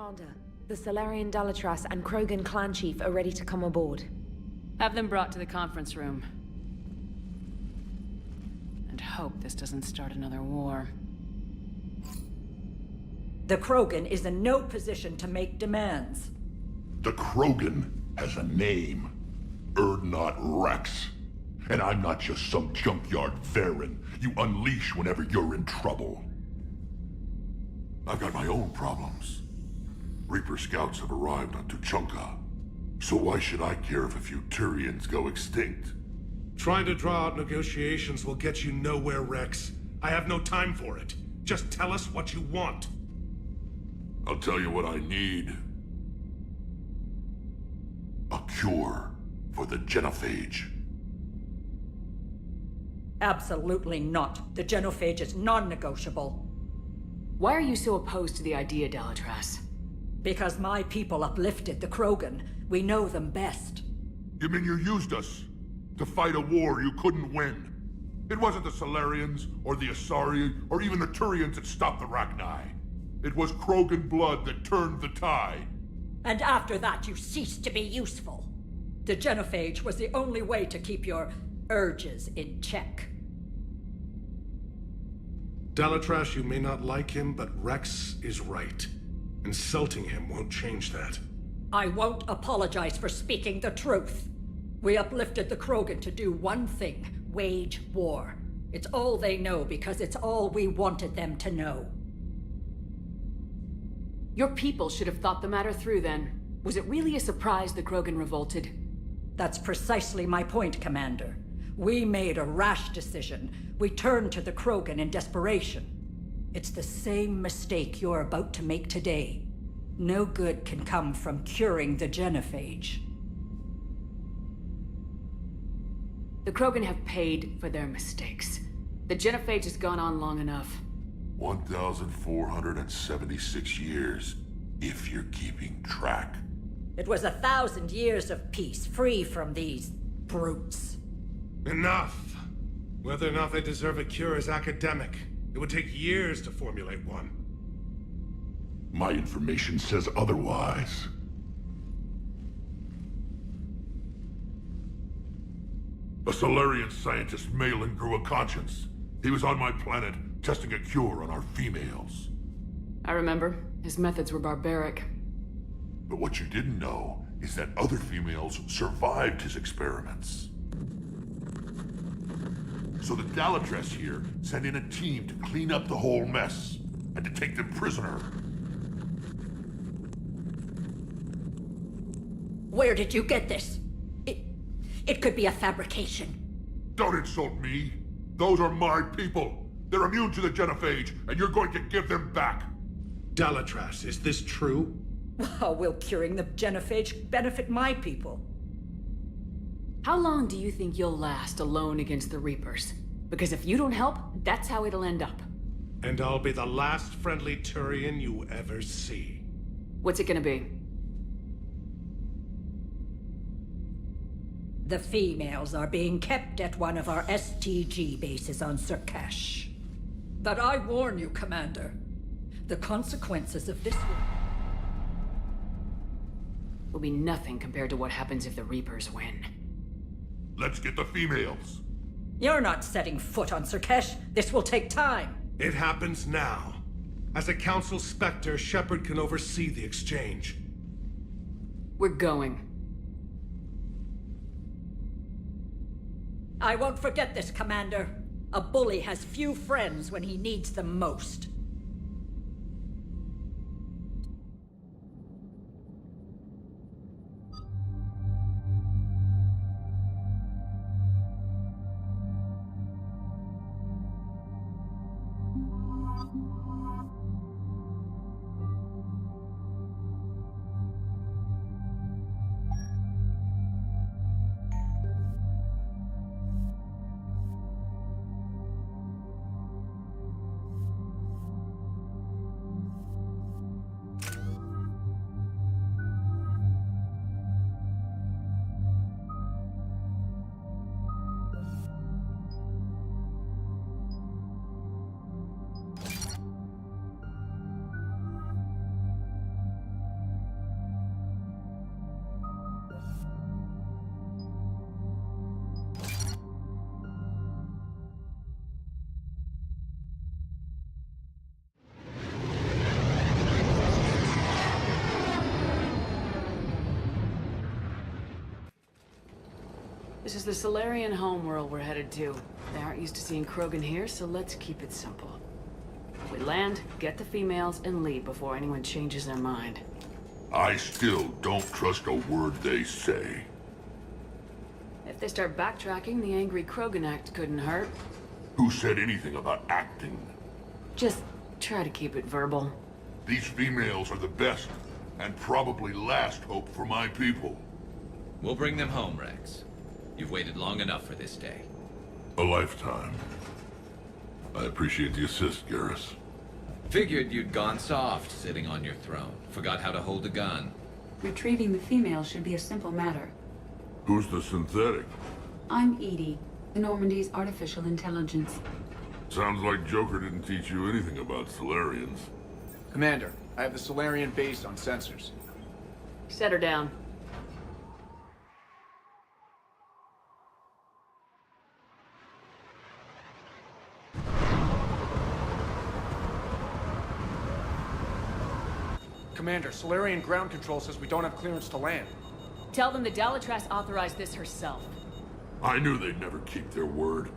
Commander, the Salarian Dalatras and Krogan clan chief are ready to come aboard. Have them brought to the conference room. And hope this doesn't start another war. The Krogan is in no position to make demands. The Krogan has a name. Ardant Rex. And I'm not just some junkyard Varen you unleash whenever you're in trouble. I've got my own problems. Reaper scouts have arrived on Tuchanka. So why should I care if a few Turians go extinct? Trying to draw out negotiations will get you nowhere, Rex. I have no time for it. Just tell us what you want. I'll tell you what I need. A cure for the genophage. Absolutely not. The genophage is non-negotiable. Why are you so opposed to the idea, Dalatras? Because my people uplifted the Krogan. We know them best. You mean you used us to fight a war you couldn't win? It wasn't the Salarians, or the Asari, or even the Turians that stopped the Rachni. It was Krogan blood that turned the tide. And after that, you ceased to be useful. The genophage was the only way to keep your urges in check. Dalatras, you may not like him, but Rex is right. Insulting him won't change that. I won't apologize for speaking the truth. We uplifted the Krogan to do one thing: wage war. It's all they know because it's all we wanted them to know. Your people should have thought the matter through then. Was it really a surprise the Krogan revolted? That's precisely my point, Commander. We made a rash decision. We turned to the Krogan in desperation. It's the same mistake you're about to make today. No good can come from curing the genophage. The Krogan have paid for their mistakes. The genophage has gone on long enough. 1,476 years, if you're keeping track. It was 1,000 years of peace, free from these brutes. Enough! Whether or not they deserve a cure is academic. It would take years to formulate one. My information says otherwise. A Salarian scientist, Malin, grew a conscience. He was on my planet, testing a cure on our females. I remember. His methods were barbaric. But what you didn't know is that other females survived his experiments. So the Dalatras here sent in a team to clean up the whole mess, and to take them prisoner. Where did you get this? It could be a fabrication. Don't insult me. Those are my people. They're immune to the genophage, and you're going to give them back. Dalatras, is this true? How will curing the genophage benefit my people? How long do you think you'll last alone against the Reapers? Because if you don't help, that's how it'll end up. And I'll be the last friendly Turian you ever see. What's it gonna be? The females are being kept at one of our STG bases on Surkash. But I warn you, Commander, the consequences of this Will be nothing compared to what happens if the Reapers win. Let's get the females. You're not setting foot on Surkash. This will take time. It happens now. As a Council Spectre, Shepard can oversee the exchange. We're going. I won't forget this, Commander. A bully has few friends when he needs them most. This is the Solarian homeworld we're headed to. They aren't used to seeing Krogan here, so let's keep it simple. We land, get the females, and leave before anyone changes their mind. I still don't trust a word they say. If they start backtracking, the angry Krogan act couldn't hurt. Who said anything about acting? Just try to keep it verbal. These females are the best, and probably last hope for my people. We'll bring them home, Rex. You've waited long enough for this day. A lifetime. I appreciate the assist, Garrus. Figured you'd gone soft sitting on your throne. Forgot how to hold a gun. Retrieving the female should be a simple matter. Who's the synthetic? I'm Edie, Normandy's artificial intelligence. Sounds like Joker didn't teach you anything about Solarians. Commander, I have the Solarian base on sensors. Set her down. Commander, Solarian ground control says we don't have clearance to land. Tell them the Dalatrass authorized this herself. I knew they'd never keep their word.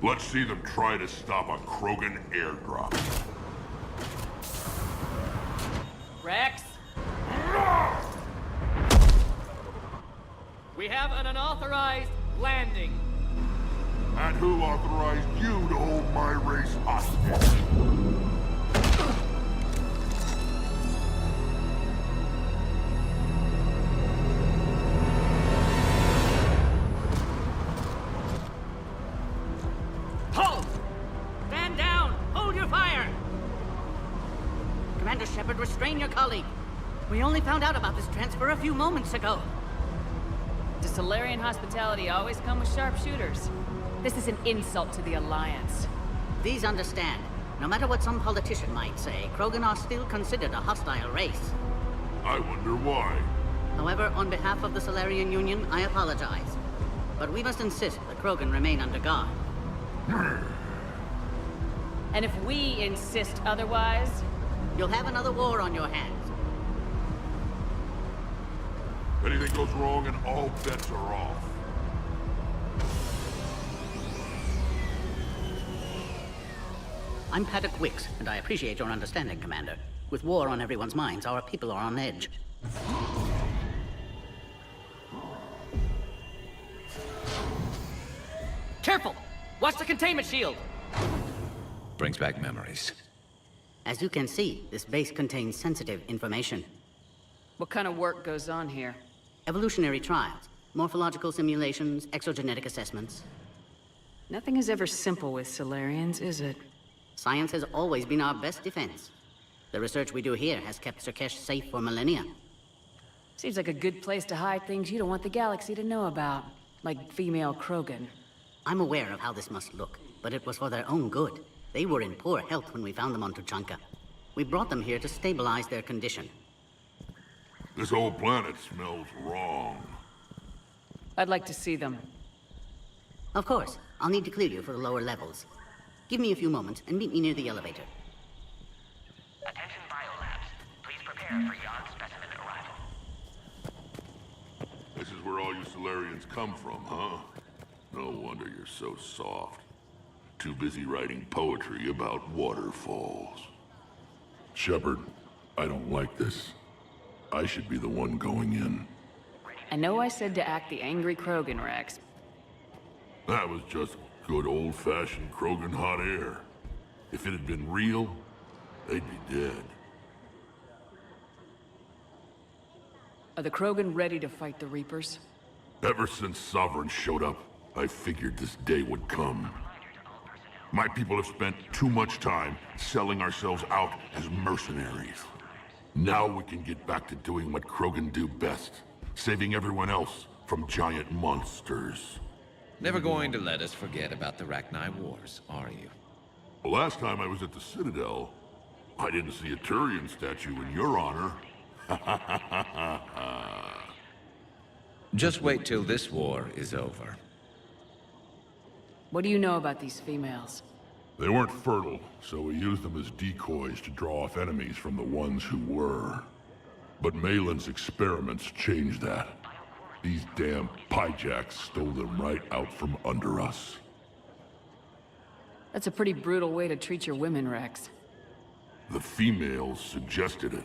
Let's see them try to stop a Krogan airdrop. Rex? We have an unauthorized landing. And who authorized you to hold my race hostage? Hold! Stand down! Hold your fire! Commander Shepard, restrain your colleague. We only found out about this transfer a few moments ago. Does Solarian hospitality always come with sharpshooters? This is an insult to the Alliance. Please understand, no matter what some politician might say, Krogan are still considered a hostile race. I wonder why. However, on behalf of the Solarian Union, I apologize. But we must insist that Krogan remain under guard. And if we insist otherwise, you'll have another war on your hands. Anything goes wrong and all bets are off. I'm Paddock Wicks, and I appreciate your understanding, Commander. With war on everyone's minds, our people are on edge. careful! Watch the containment shield! Brings back memories. As you can see, this base contains sensitive information. What kind of work goes on here? Evolutionary trials, morphological simulations, exogenetic assessments. Nothing is ever simple with Solarians, is it? Science has always been our best defense. The research we do here has kept Surkesh safe for millennia. Seems like a good place to hide things you don't want the galaxy to know about. Like female Krogan. I'm aware of how this must look, but it was for their own good. They were in poor health when we found them on Tuchanka. We brought them here to stabilize their condition. This whole planet smells wrong. I'd like to see them. Of course. I'll need to clear you for the lower levels. Give me a few moments and meet me near the elevator. Attention biolabs. Please prepare for yon specimen arrival. This is where all you Solarians come from, huh? No wonder you're so soft. Too busy writing poetry about waterfalls. Shepard, I don't like this. I should be the one going in. I know I said to act the angry Krogan, Rex. That was just good old-fashioned Krogan hot air. If it had been real, they'd be dead. Are the Krogan ready to fight the Reapers? Ever since Sovereign showed up, I figured this day would come. My people have spent too much time selling ourselves out as mercenaries. Now we can get back to doing what Krogan do best, saving everyone else from giant monsters. Never going to let us forget about the Rachni Wars, are you? The last time I was at the Citadel, I didn't see a Turian statue in your honor. Just wait till this war is over. What do you know about these females? They weren't fertile, so we used them as decoys to draw off enemies from the ones who were. But Malin's experiments changed that. These damn pyjacks stole them right out from under us. That's a pretty brutal way to treat your women, Rex. The females suggested it.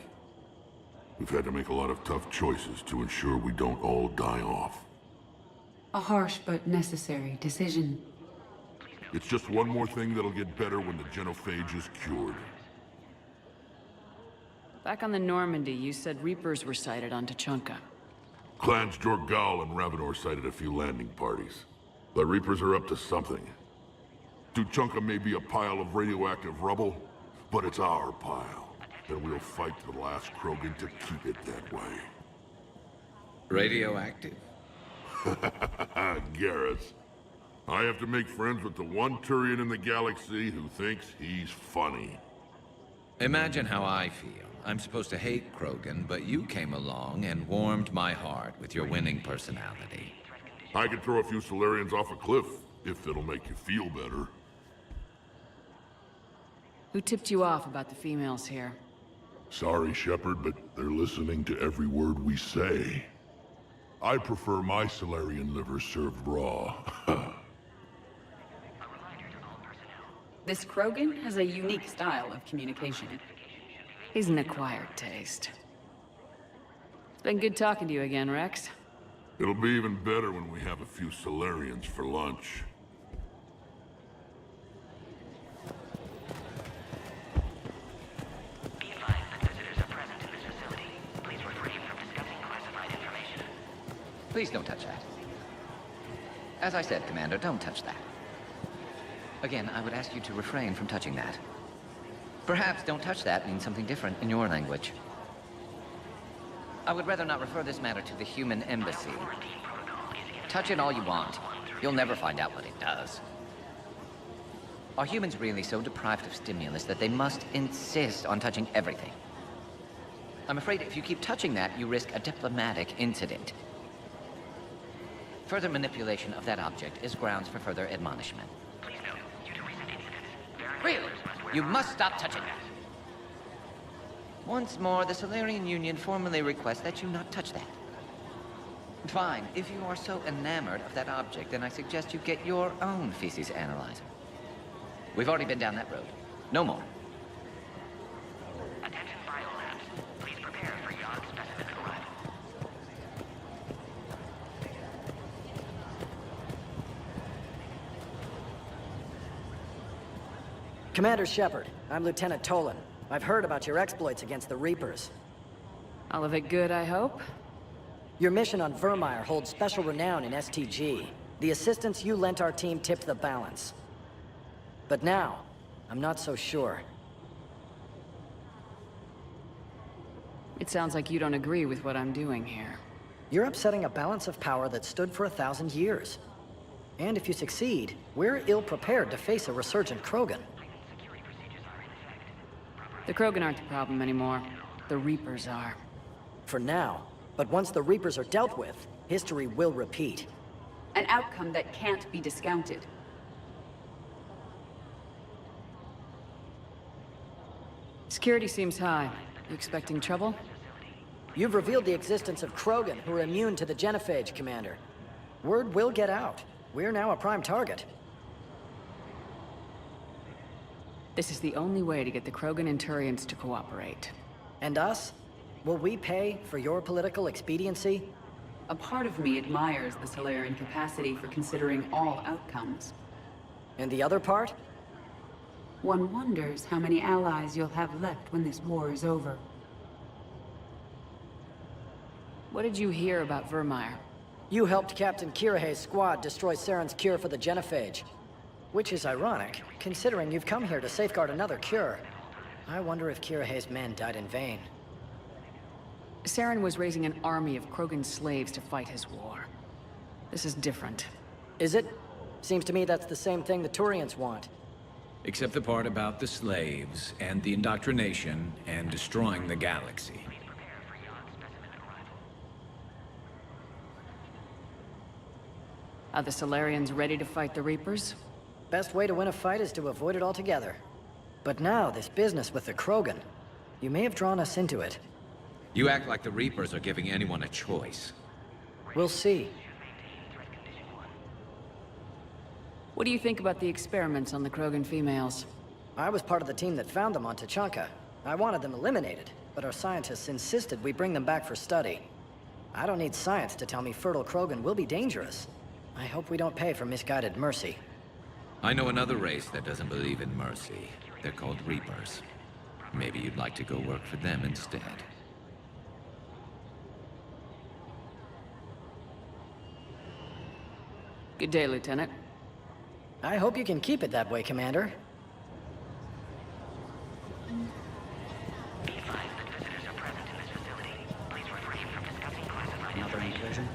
We've had to make a lot of tough choices to ensure we don't all die off. A harsh but necessary decision. It's just one more thing that'll get better when the genophage is cured. Back on the Normandy, you said Reapers were sighted on Tuchanka. Clans Jorgal and Ravenor sighted a few landing parties. The Reapers are up to something. Tuchanka may be a pile of radioactive rubble, but it's our pile. And we'll fight to the last Krogan to keep it that way. Radioactive? Garrus. I have to make friends with the one Turian in the galaxy who thinks he's funny. Imagine how I feel. I'm supposed to hate Krogan, but you came along and warmed my heart with your winning personality. I could throw a few Solarians off a cliff, if it'll make you feel better. Who tipped you off about the females here? Sorry, Shepard, but they're listening to every word we say. I prefer my Solarian liver served raw. This Krogan has a unique style of communication. He's an acquired taste. It's been good talking to you again, Rex. It'll be even better when we have a few Solarians for lunch. Be advised that visitors are present in this facility. Please refrain from discussing classified information. Please don't touch that. As I said, Commander, don't touch that. Again, I would ask you to refrain from touching that. Perhaps "don't touch that" means something different in your language. I would rather not refer this matter to the human embassy. Touch it all you want. You'll never find out what it does. Are humans really so deprived of stimulus that they must insist on touching everything? I'm afraid if you keep touching that, you risk a diplomatic incident. Further manipulation of that object is grounds for further admonishment. Please note, due to recent incidents, Really? You must stop touching that. Once more, the Solarian Union formally requests that you not touch that. Fine. If you are so enamored of that object, then I suggest you get your own feces analyzer. We've already been down that road. No more. attention biolabs. Please prepare for yon specimen arrival. Commander Shepard, I'm Lieutenant Tolan. I've heard about your exploits against the Reapers. All of it good, I hope? Your mission on Vermeer holds special renown in STG. The assistance you lent our team tipped the balance. But now, I'm not so sure. It sounds like you don't agree with what I'm doing here. You're upsetting a balance of power that stood for 1,000 years. And if you succeed, we're ill-prepared to face a resurgent Krogan. The Krogan aren't the problem anymore. The Reapers are. For now. But once the Reapers are dealt with, history will repeat. An outcome that can't be discounted. Security seems high. You expecting trouble? You've revealed the existence of Krogan who are immune to the genophage, Commander. Word will get out. We're now a prime target. This is the only way to get the Krogan and Turians to cooperate. And us? Will we pay for your political expediency? A part of me admires the Solarian capacity for considering all outcomes. And the other part? One wonders how many allies you'll have left when this war is over. What did you hear about Vermeer? You helped Captain Kirihei's squad destroy Saren's cure for the genophage. Which is ironic, considering you've come here to safeguard another cure. I wonder if Kirihei's men died in vain. Saren was raising an army of Krogan slaves to fight his war. This is different. Is it? Seems to me that's the same thing the Turians want. Except the part about the slaves, and the indoctrination, and destroying the galaxy. Are the Solarians ready to fight the Reapers? Best way to win a fight is to avoid it altogether. But now, this business with the Krogan. You may have drawn us into it. You act like the Reapers are giving anyone a choice. We'll see. What do you think about the experiments on the Krogan females? I was part of the team that found them on Tachanka. I wanted them eliminated, but our scientists insisted we bring them back for study. I don't need science to tell me fertile Krogan will be dangerous. I hope we don't pay for misguided mercy. I know another race that doesn't believe in mercy. They're called Reapers. Maybe you'd like to go work for them instead. Good day, Lieutenant. I hope you can keep it that way, Commander. Another incursion?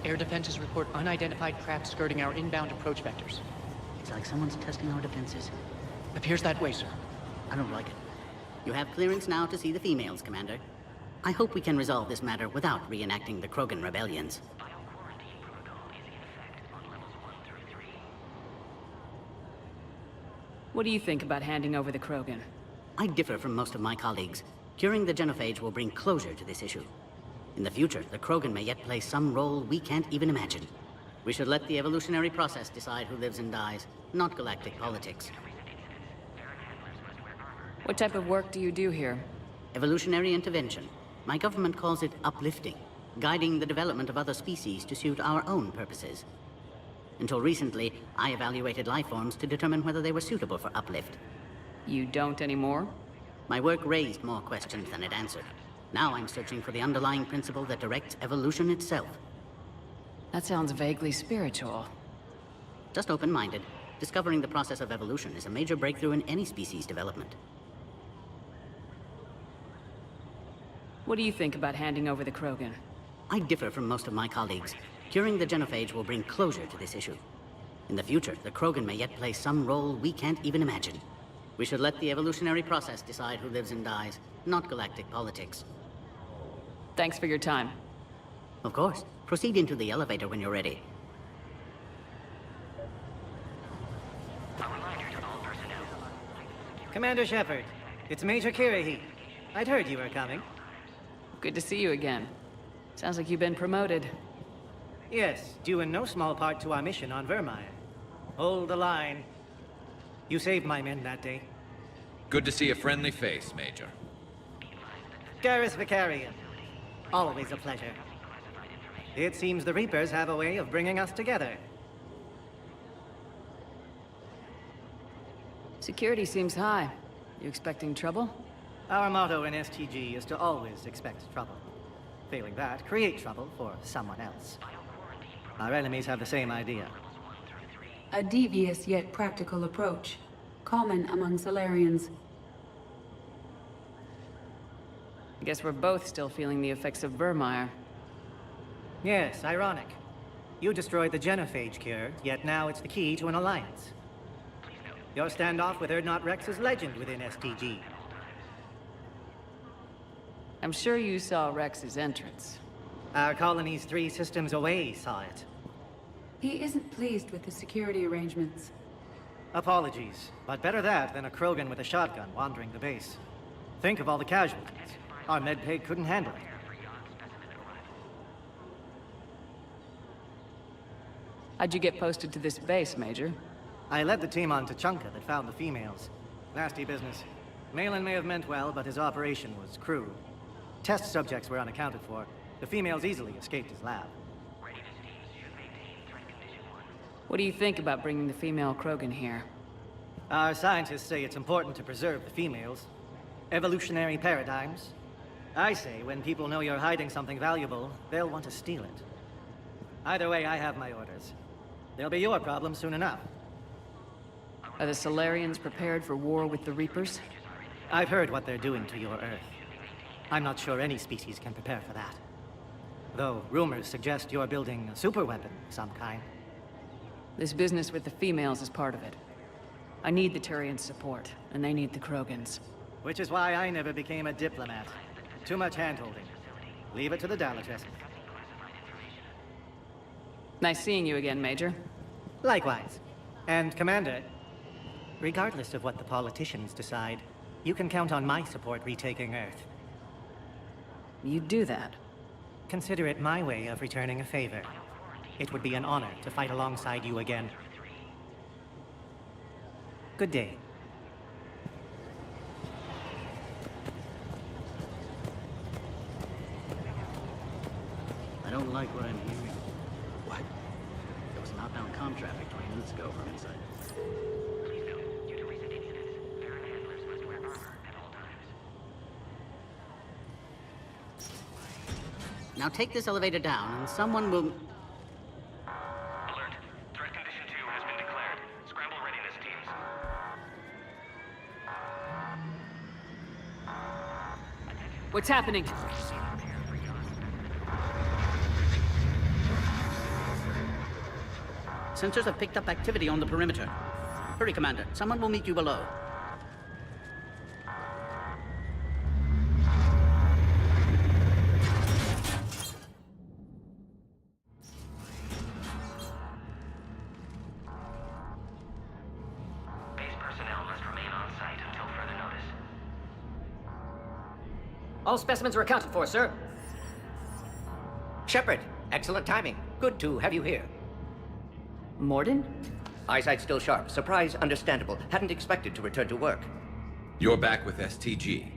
Air defenses report unidentified craft skirting our inbound approach vectors. It's like someone's testing our defenses. Appears that way, sir. I don't like it. You have clearance now to see the females, Commander. I hope we can resolve this matter without reenacting the Krogan rebellions. What do you think about handing over the Krogan? I differ from most of my colleagues. Curing the genophage will bring closure to this issue. In the future, the Krogan may yet play some role we can't even imagine. We should let the evolutionary process decide who lives and dies, not galactic politics. What type of work do you do here? Evolutionary intervention. My government calls it uplifting, guiding the development of other species to suit our own purposes. Until recently, I evaluated life forms to determine whether they were suitable for uplift. You don't anymore? My work raised more questions than it answered. Now I'm searching for the underlying principle that directs evolution itself. That sounds vaguely spiritual. Just open-minded. Discovering the process of evolution is a major breakthrough in any species development. What do you think about handing over the Krogan? I differ from most of my colleagues. Curing the genophage will bring closure to this issue. In the future, the Krogan may yet play some role we can't even imagine. We should let the evolutionary process decide who lives and dies, not galactic politics. Thanks for your time. Of course. Proceed into the elevator when you're ready. Commander Shepard, it's Major Kirahi. I'd heard you were coming. Good to see you again. Sounds like you've been promoted. Yes, due in no small part to our mission on Vermire. Hold the line. You saved my men that day. Good to see a friendly face, Major. Garrus Vicarian. Always a pleasure. It seems the Reapers have a way of bringing us together. Security seems high. You expecting trouble? Our motto in STG is to always expect trouble. Failing that, create trouble for someone else. Our enemies have the same idea. A devious yet practical approach, common among Solarians. I guess we're both still feeling the effects of Vermire. Yes, ironic. You destroyed the genophage cure, yet now it's the key to an alliance. Your standoff with Ardant Rex is legend within STG. I'm sure you saw Rex's entrance. Our colony's 3 systems away saw it. He isn't pleased with the security arrangements. Apologies, but better that than a Krogan with a shotgun wandering the base. Think of all the casualties. Our medpay couldn't handle it. How'd you get posted to this base, Major? I led the team on Tachanka that found the females. Nasty business. Malin may have meant well, but his operation was crude. Test subjects were unaccounted for. The females easily escaped his lab. What do you think about bringing the female Krogan here? Our scientists say it's important to preserve the females. Evolutionary paradigms. I say when people know you're hiding something valuable, they'll want to steal it. Either way, I have my orders. They'll be your problem soon enough. Are the Solarians prepared for war with the Reapers? I've heard what they're doing to your Earth. I'm not sure any species can prepare for that. Though rumors suggest you're building a superweapon of some kind. This business with the females is part of it. I need the Turians' support, and they need the Krogans. Which is why I never became a diplomat. Too much hand-holding. Leave it to the Dalatress. Nice seeing you again, Major. Likewise. And Commander, regardless of what the politicians decide, you can count on my support retaking Earth. You do that? Consider it my way of returning a favor. It would be an honor to fight alongside you again. Good day. I don't like what I'm hearing. What? There was an outbound comm traffic 20 minutes ago from inside. Please note, due to recent incidents, Baron handlers must wear armor at all times. Now take this elevator down, and someone will... Alert. Threat condition 2 has been declared. Scramble readiness teams. What's happening? Sensors have picked up activity on the perimeter. Hurry, Commander. Someone will meet you below. Base personnel must remain on site until further notice. All specimens are accounted for, sir. Shepard, excellent timing. Good to have you here. Morden? Eyesight still sharp. Surprise understandable. Hadn't expected to return to work. You're back with STG.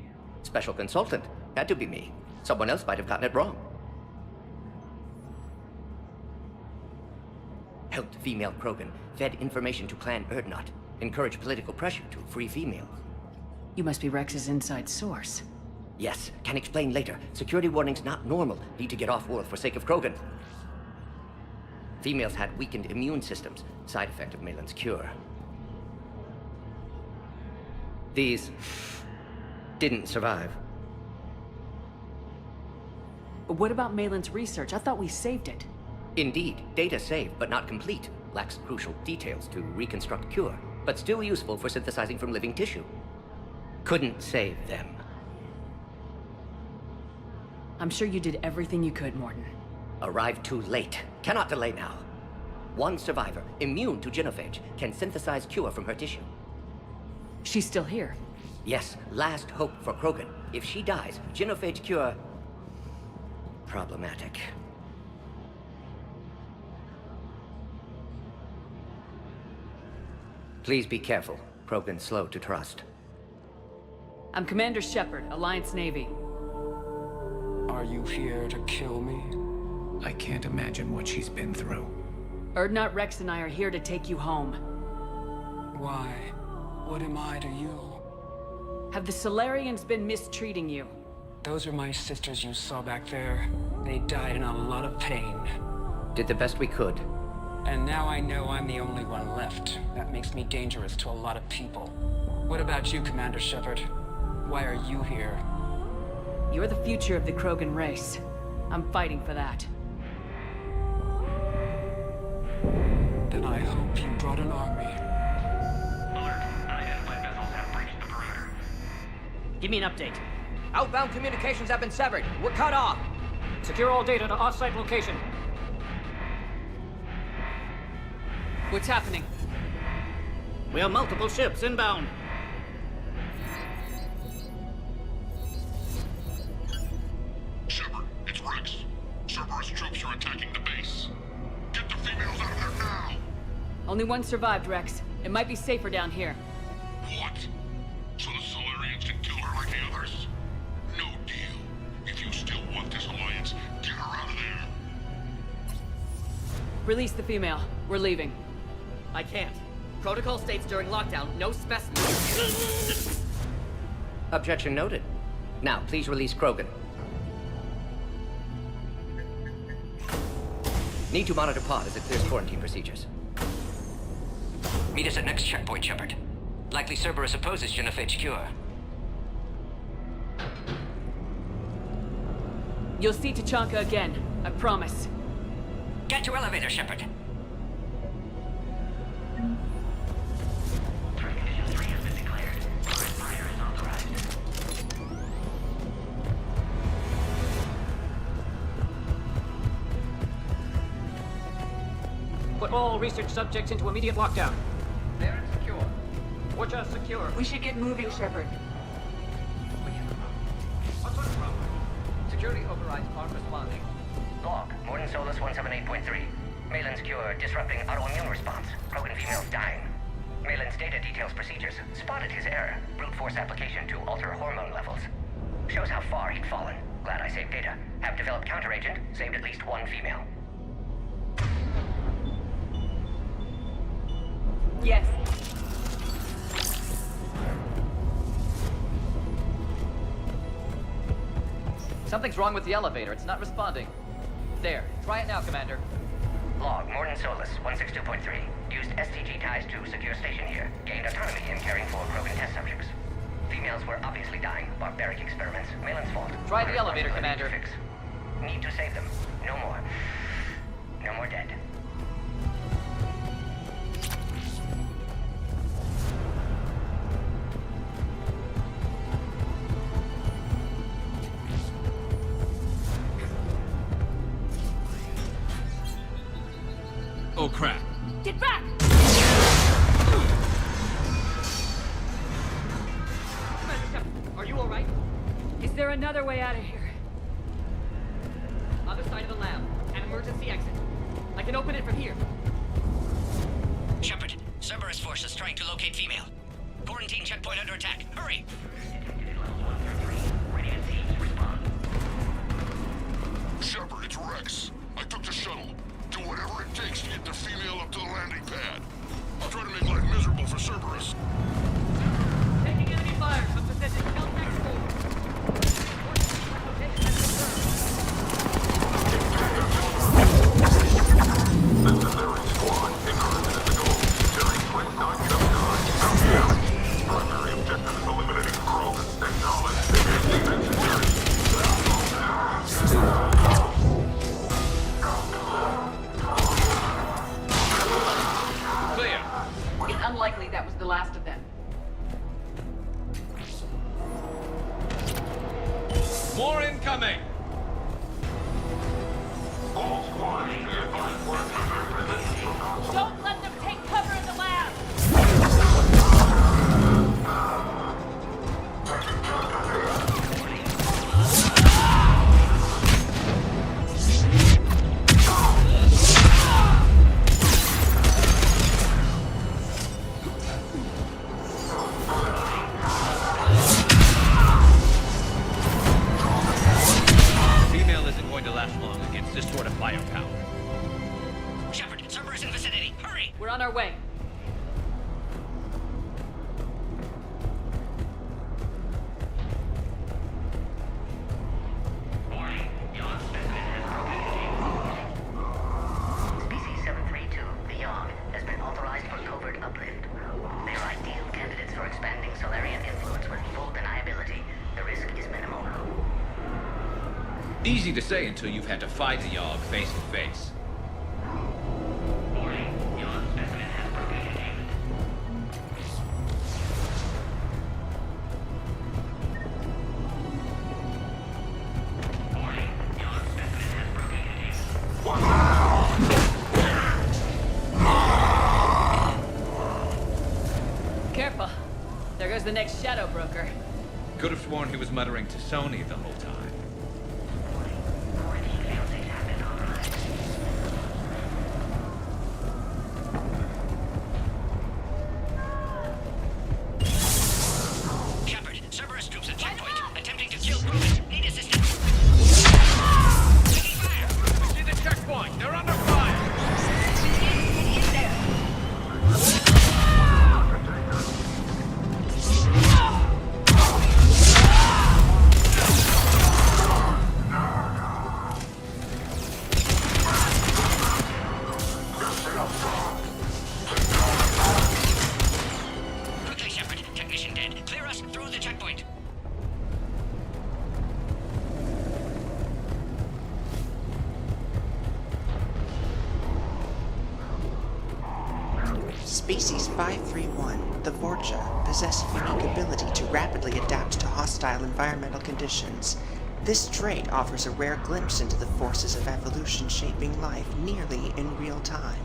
Special consultant. Had to be me. Someone else might have gotten it wrong. Helped female Krogan. Fed information to Clan Ardant. Encouraged political pressure to free females. You must be Rex's inside source. Yes, can explain later. Security warnings not normal. Need to get off-world for sake of Krogan. Females had weakened immune systems, side effect of Malin's cure. These didn't survive. What about Malin's research? I thought we saved it. Indeed, data saved, but not complete. Lacks crucial details to reconstruct cure, but still useful for synthesizing from living tissue. Couldn't save them. I'm sure you did everything you could, Morden. Arrived too late. Cannot delay now. One survivor, immune to genophage, can synthesize cure from her tissue. She's still here? Yes, last hope for Krogan. If she dies, genophage cure... problematic. Please be careful. Krogan's slow to trust. I'm Commander Shepard, Alliance Navy. Are you here to kill me? I can't imagine what she's been through. Ardant, Rex, and I are here to take you home. Why? What am I to you? Have the Solarians been mistreating you? Those are my sisters you saw back there. They died in a lot of pain. Did the best we could. And now I know I'm the only one left. That makes me dangerous to a lot of people. What about you, Commander Shepard? Why are you here? You're the future of the Krogan race. I'm fighting for that. Then I hope you brought an army. Alert. Unidentified vessels have breached the perimeter. Give me an update. Outbound communications have been severed. We're cut off. Secure all data to off-site location. What's happening? We have multiple ships inbound. Shepard, it's Rex. Cerberus troops are attacking the base. Get the females out of there now! Only one survived, Rex. It might be safer down here. What? So the Solarians can kill her like the others? No deal. If you still want this alliance, get her out of there. Release the female. We're leaving. I can't. Protocol states during lockdown, no specimens. Objection noted. Now, please release Krogan. Need to monitor pod as it clears quarantine procedures. Meet us at next checkpoint, Shepard. Likely Cerberus opposes genophage cure. You'll see Tachanka again. I promise. Get to elevator, Shepard. Threat condition 3 has been declared. Fire is authorized. Put all research subjects into immediate lockdown. They're secure. Watcher secure. We should get moving, Shepard. What's on the problem? Security overrides aren't responding. Log, Morden Solus 178.3. Malin's cure disrupting autoimmune response. Krogan females dying. Malin's data details procedures. Spotted his error. Brute force application to alter hormone levels. Shows how far he'd fallen. Glad I saved data. Have developed counteragent. Saved at least one female. Yes. Something's wrong with the elevator. It's not responding. There. Try it now, Commander. Log, Morden Solus 162.3. Used STG ties to secure station here. Gained autonomy in caring for Krogan test subjects. Females were obviously dying. Barbaric experiments. Malin's fault. Try the elevator, Commander. Fix. Need to save them. No more. No more dead. Oh, crap. Get back! Are you alright? Is there another way out of here? Other side of the lab. An emergency exit. I can open it from here. Shepard, Cerberus forces trying to locate female. Quarantine checkpoint under attack. Hurry! Shepard, it's Rex. I took the shuttle. Do whatever it takes to get the female up to the landing pad. I'll try to make life miserable for Cerberus. Taking enemy fire from position. Contact forward. Primary objective is eliminating Krogan technology. It's unlikely that was the last of them. More incoming! Don't let them take cover in the lab! Female isn't going to last long against this sort of firepower. Shepard, Cerberus in vicinity. Hurry! We're on our way. Species 732, the Yogg, has been authorized for covert uplift. They are ideal candidates for expanding Solarian influence with full deniability. The risk is minimal. Easy to say until you've had to fight a Yogg face to face. Careful. There goes the next shadow broker. Could have sworn he was muttering to Sony the whole time. Shepard, Cerberus troops at checkpoint. Attempting to kill Krogan. Need assistance. Taking fire! See the checkpoint! They're under fire! Quickly, Shepard. Technician dead. Clear us through the checkpoint. Species 531, the Vorcha, possess a unique ability to rapidly adapt to hostile environmental conditions. This trait offers a rare glimpse into the forces of evolution shaping life nearly in real time.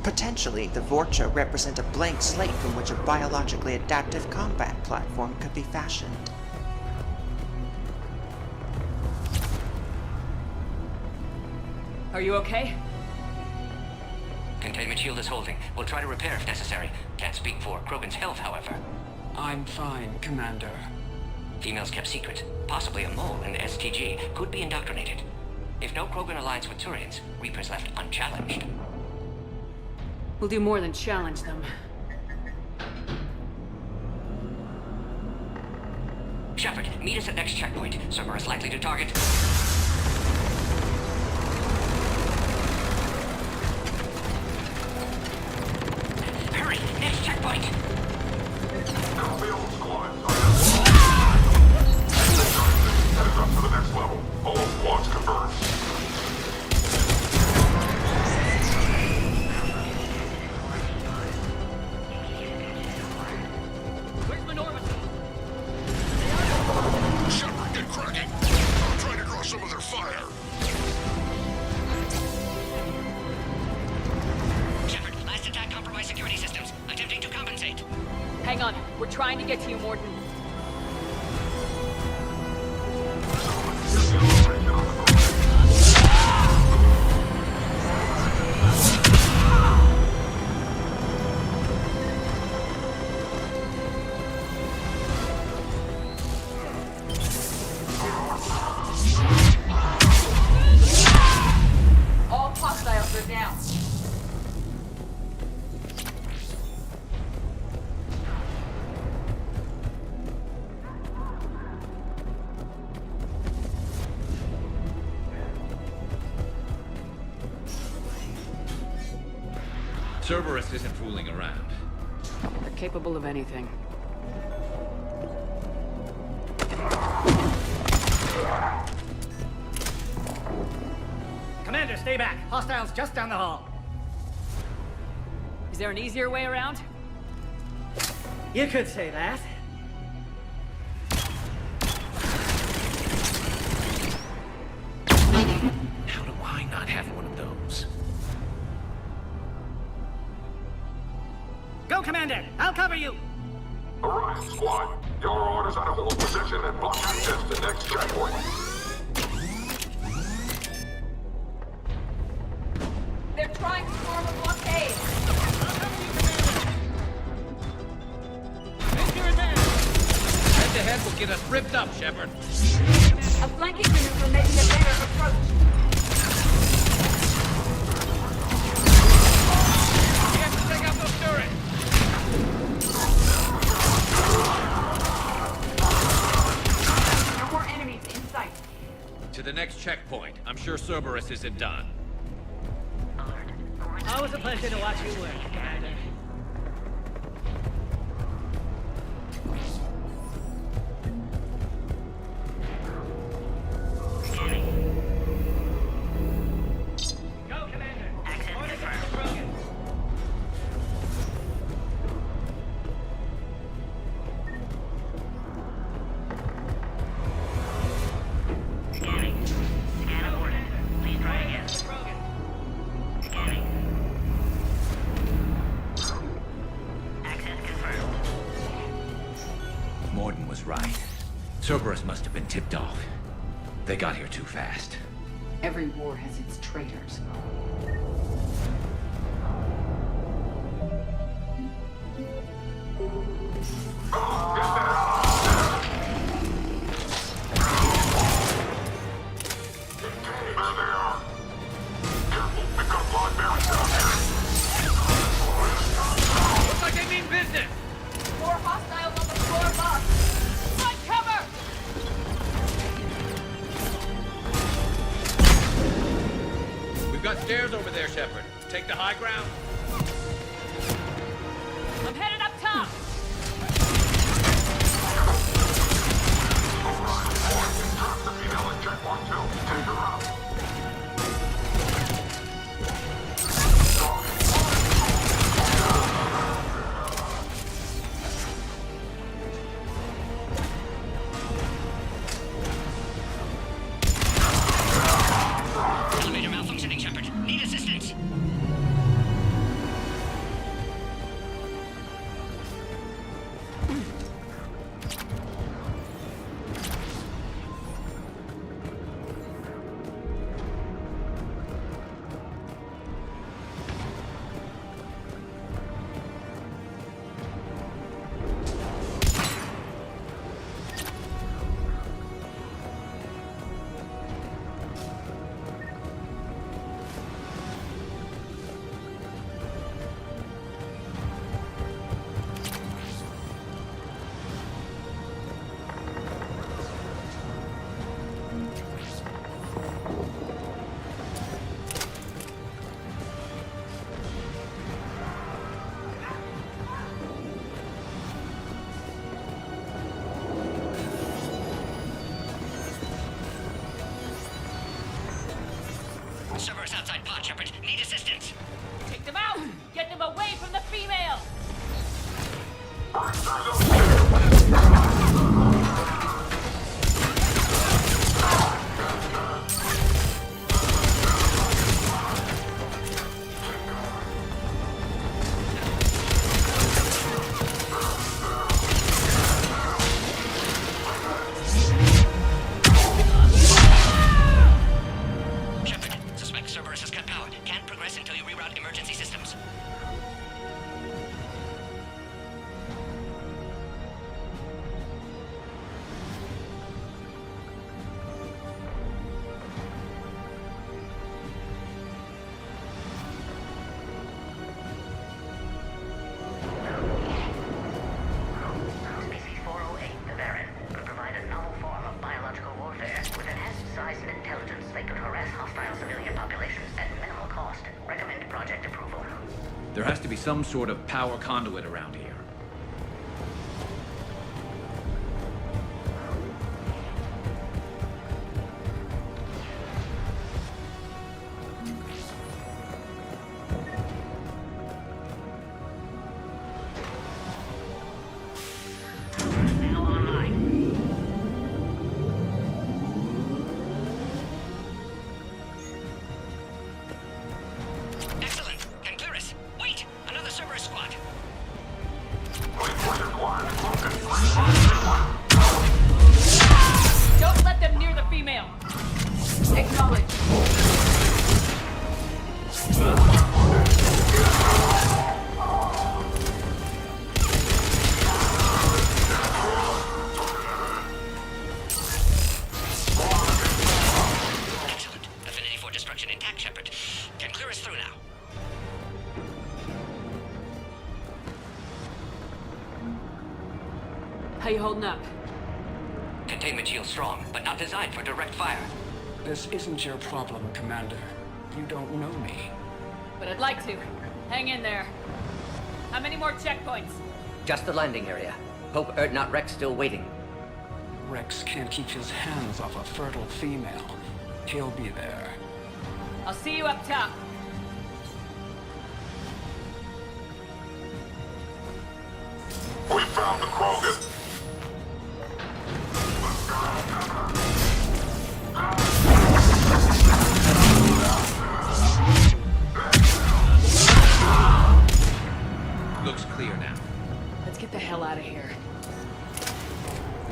Potentially, the Vorcha represent a blank slate from which a biologically adaptive combat platform could be fashioned. Are you okay? Containment shield is holding. We'll try to repair if necessary. Can't speak for Krogan's health, however. I'm fine, Commander. Females kept secret. Possibly a mole in the STG. Could be indoctrinated. If no Krogan aligns with Turians, Reaper's left unchallenged. We'll do more than challenge them. Shepard, meet us at next checkpoint. Cerberus likely to target. Hurry! Next checkpoint! Heads up to the next level. All squads converge. Where's Minorva? Shepard, get cracking. I'm trying to draw some of their fire. Shepard, last attack compromised security systems. Attempting to compensate. Hang on. We're trying to get to you, Morden. All hostiles are down. Cerberus isn't fooling around. They're capable of anything. Commander, stay back. Hostiles just down the hall. Is there an easier way around? You could say that. How do I not have one of those? Go, Commander! I'll cover you! Alright, squad. Your orders are to hold position and block access to next checkpoint. They're trying to form a blockade. Head-to-head will get us ripped up, Shepard. A flanking maneuver may be a better approach. We have to take out those turrets. No more enemies in sight. To the next checkpoint. I'm sure Cerberus isn't done. Always a pleasure to watch you work, Commander. Go, Commander! Orders are for Krogan. Scanning. Scan aborted. Please try again. Scanning. Access confirmed. Morden was right. Cerberus must have been tipped off. They got here too fast. Every war has its traitors. Looks like they mean business! More hostiles on the floor above! Find cover! We've got stairs over there, Shepard. Take the high ground. I'm headed up top! Elevator malfunctioning, Shepard. Need assistance. spot, Shepard. Need assistance. Take them out! Get them away from the female! Shepard, suspect Cerberus has cut power. Can't progress until you reroute emergency systems. Species 408, the Baron, could provide a novel form of biological warfare. With enhanced size and intelligence, they could harass hostile civilian populations at minimal cost. Recommend project approval. There has to be some sort of power conduit around here. Now online. Excellent. Can clear us. Wait! Another Cerberus squad. Don't let them near the female! Acknowledge. Excellent. Affinity for destruction intact, Shepard. Can clear us through now. How you holding up? Containment shield strong, but not designed for direct fire. This isn't your problem, Commander. You don't know me. But I'd like to. Hang in there. How many more checkpoints? Just the landing area. Hope Ardant Rex still waiting. Rex can't keep his hands off a fertile female. He'll be there. I'll see you up top. We found the Krogan! Looks clear now. Let's get the hell out of here.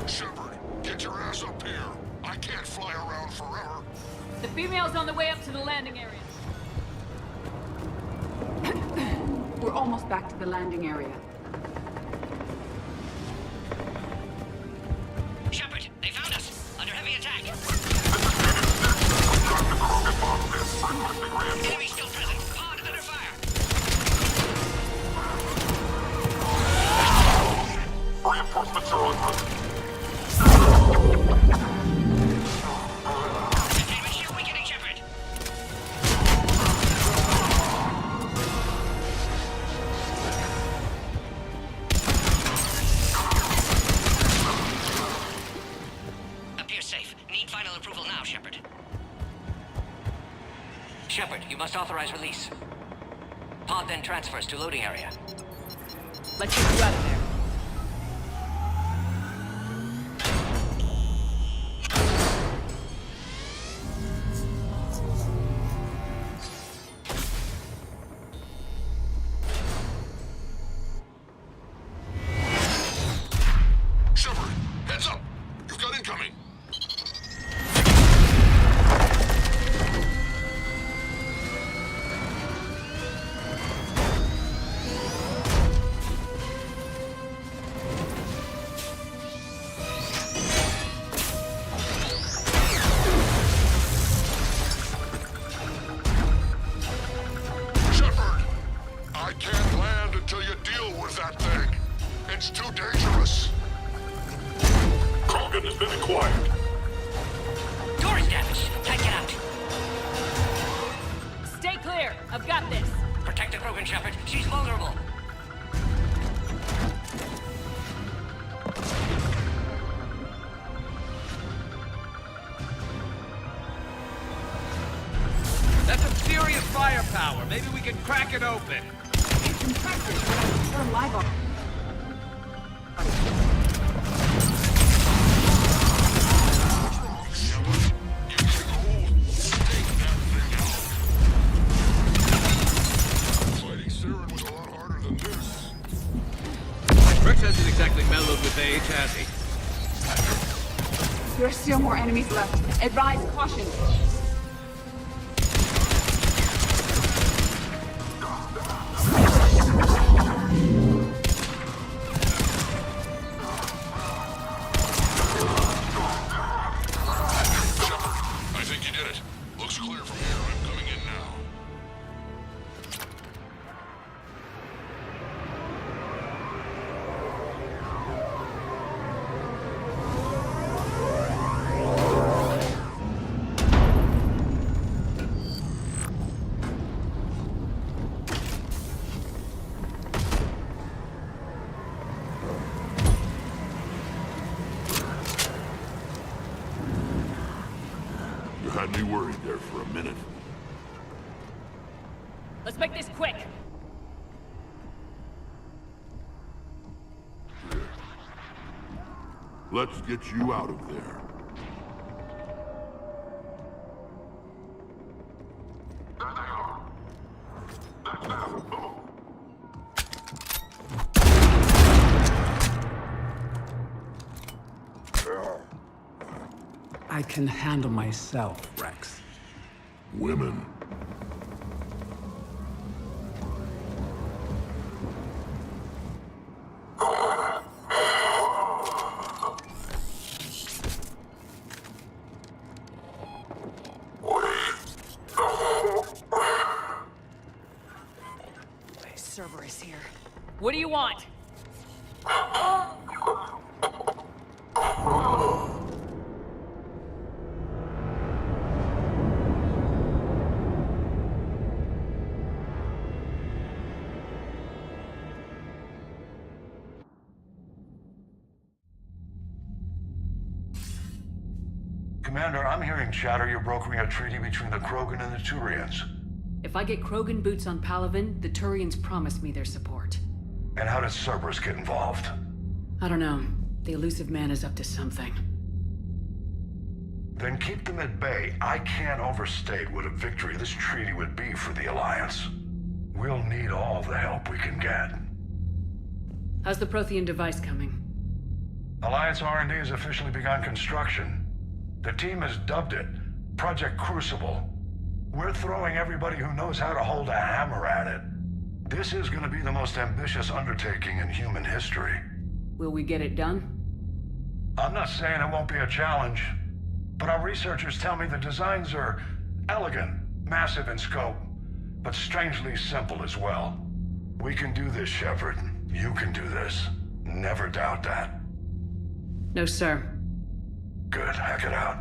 Shepard, get your ass up here! I can't fly around forever! The female's on the way up to the landing area. We're almost back to the landing area. Shepard, they found us. Under heavy attack. Enemy still present. Pod under fire. Reinforcements are on route. Containment shield weakening, Shepard. Appears safe. Need final approval now, Shepard. Shepard, you must authorize release. Pod then transfers to loading area. Let's get you out of there. Shepard, heads up! You've got incoming! Shepard! I can't land until you deal with that thing. It's too dangerous. Krogan has been acquired. Door is damaged. Can't get out. Stay clear. I've got this. Protect the Krogan, Shepard. She's vulnerable. That's a serious can crack it open. It's impressive. We're live on. Rex hasn't exactly mellowed with age, has he? There are still more enemies left. Advise caution. I think you did it. Looks clear from here. I'm coming in now. You had me worried there for a minute. Let's make this quick. Let's get you out of there. There they are. That's them. Move. I can handle myself, Rex. Women. Cerberus here. What do you want? Commander, I'm hearing chatter you're brokering a treaty between the Krogan and the Turians. If I get Krogan boots on Palaven, the Turians promise me their support. And how does Cerberus get involved? I don't know. The elusive man is up to something. Then keep them at bay. I can't overstate what a victory this treaty would be for the Alliance. We'll need all the help we can get. How's the Prothean device coming? Alliance R&D has officially begun construction. The team has dubbed it Project Crucible. We're throwing everybody who knows how to hold a hammer at it. This is going to be the most ambitious undertaking in human history. Will we get it done? I'm not saying it won't be a challenge, but our researchers tell me the designs are elegant, massive in scope, but strangely simple as well. We can do this, Shepard. You can do this. Never doubt that. No, sir. Good. Hack it out.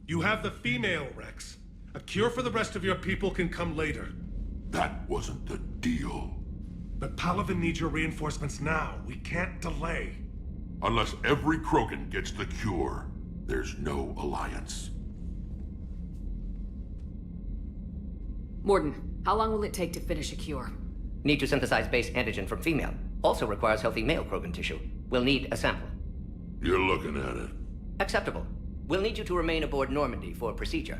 You have the female, Rex. A cure for the rest of your people can come later. That wasn't the deal. But Palaven needs your reinforcements now. We can't delay. Unless every Krogan gets the cure, there's no alliance. Morden, how long will it take to finish a cure? Need to synthesize base antigen from female. Also requires healthy male Krogan tissue. We'll need a sample. You're looking at it. Acceptable. We'll need you to remain aboard Normandy for procedure.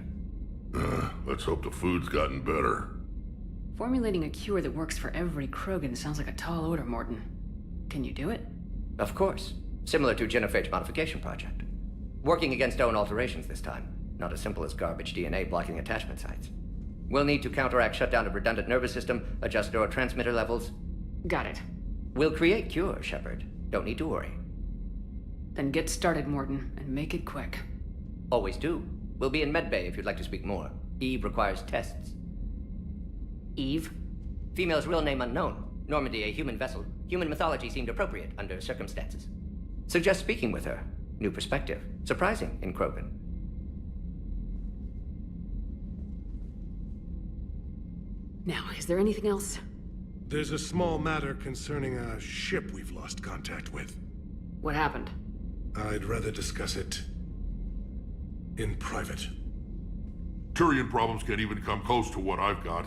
Let's hope the food's gotten better. Formulating a cure that works for every Krogan sounds like a tall order, Morden. Can you do it? Of course. Similar to genophage modification project. Working against own alterations this time. Not as simple as garbage DNA blocking attachment sites. We'll need to counteract shutdown of redundant nervous system, adjust neurotransmitter levels. Got it. We'll create cure, Shepard. Don't need to worry. Then get started, Morton, and make it quick. Always do. We'll be in medbay if you'd like to speak more. Eve requires tests. Eve? Female's real name unknown. Normandy, a human vessel. Human mythology seemed appropriate under circumstances. Suggest speaking with her. New perspective. Surprising in Krogan. Now, is there anything else? There's a small matter concerning a ship we've lost contact with. What happened? I'd rather discuss it in private. Turian problems can't even come close to what I've got.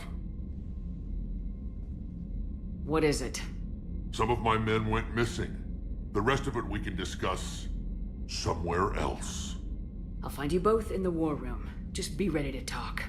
What is it? Some of my men went missing. The rest of it we can discuss somewhere else. I'll find you both in the war room. Just be ready to talk.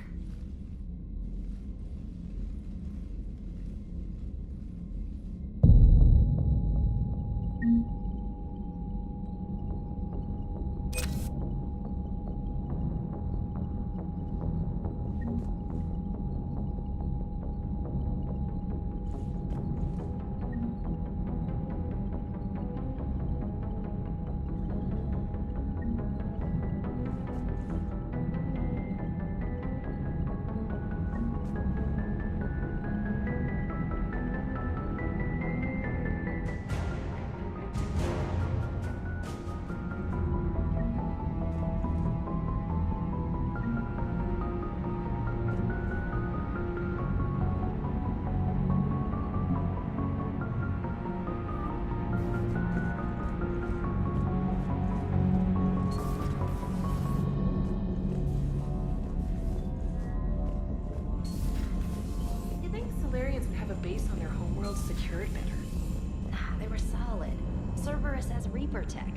Secured better. They were solid. Cerberus has Reaper tech.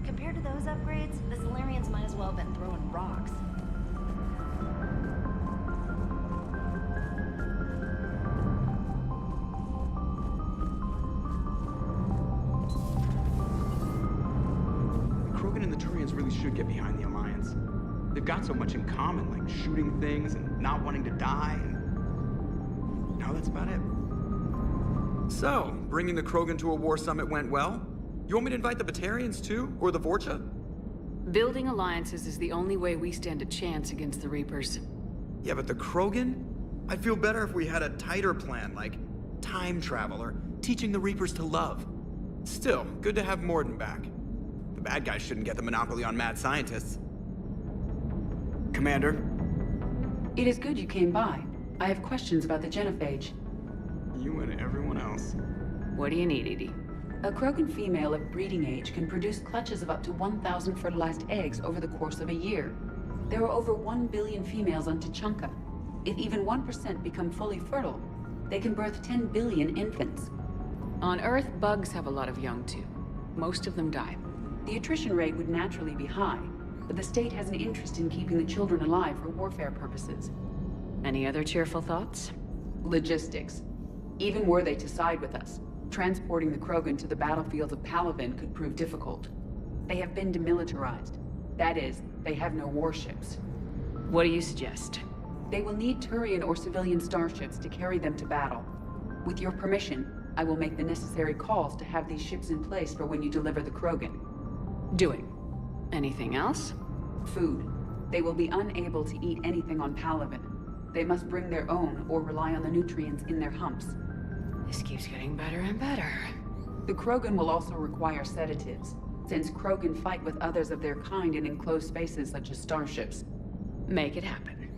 Compared to those upgrades, the Solarians might as well have been throwing rocks. Krogan and the Turians really should get behind the Alliance. They've got so much in common, like shooting things and not wanting to die, and no, that's about it. So, bringing the Krogan to a war summit went well? You want me to invite the Batarians too? Or the Vorcha? Building alliances is the only way we stand a chance against the Reapers. Yeah, but the Krogan? I'd feel better if we had a tighter plan, like time travel or teaching the Reapers to love. Still, good to have Morden back. The bad guys shouldn't get the monopoly on mad scientists. Commander? It is good you came by. I have questions about the genophage. You and everyone else. What do you need, Edie? A Krogan female of breeding age can produce clutches of up to 1,000 fertilized eggs over the course of a year. There are over 1 billion females on Tuchanka. If even 1% become fully fertile, they can birth 10 billion infants. On Earth, bugs have a lot of young too. Most of them die. The attrition rate would naturally be high, but the state has an interest in keeping the children alive for warfare purposes. Any other cheerful thoughts? Logistics. Even were they to side with us, transporting the Krogan to the battlefields of Palaven could prove difficult. They have been demilitarized. That is, they have no warships. What do you suggest? They will need Turian or civilian starships to carry them to battle. With your permission, I will make the necessary calls to have these ships in place for when you deliver the Krogan. Doing. Anything else? Food. They will be unable to eat anything on Palaven. They must bring their own or rely on the nutrients in their humps. This keeps getting better and better. The Krogan will also require sedatives, since Krogan fight with others of their kind in enclosed spaces such as starships. Make it happen.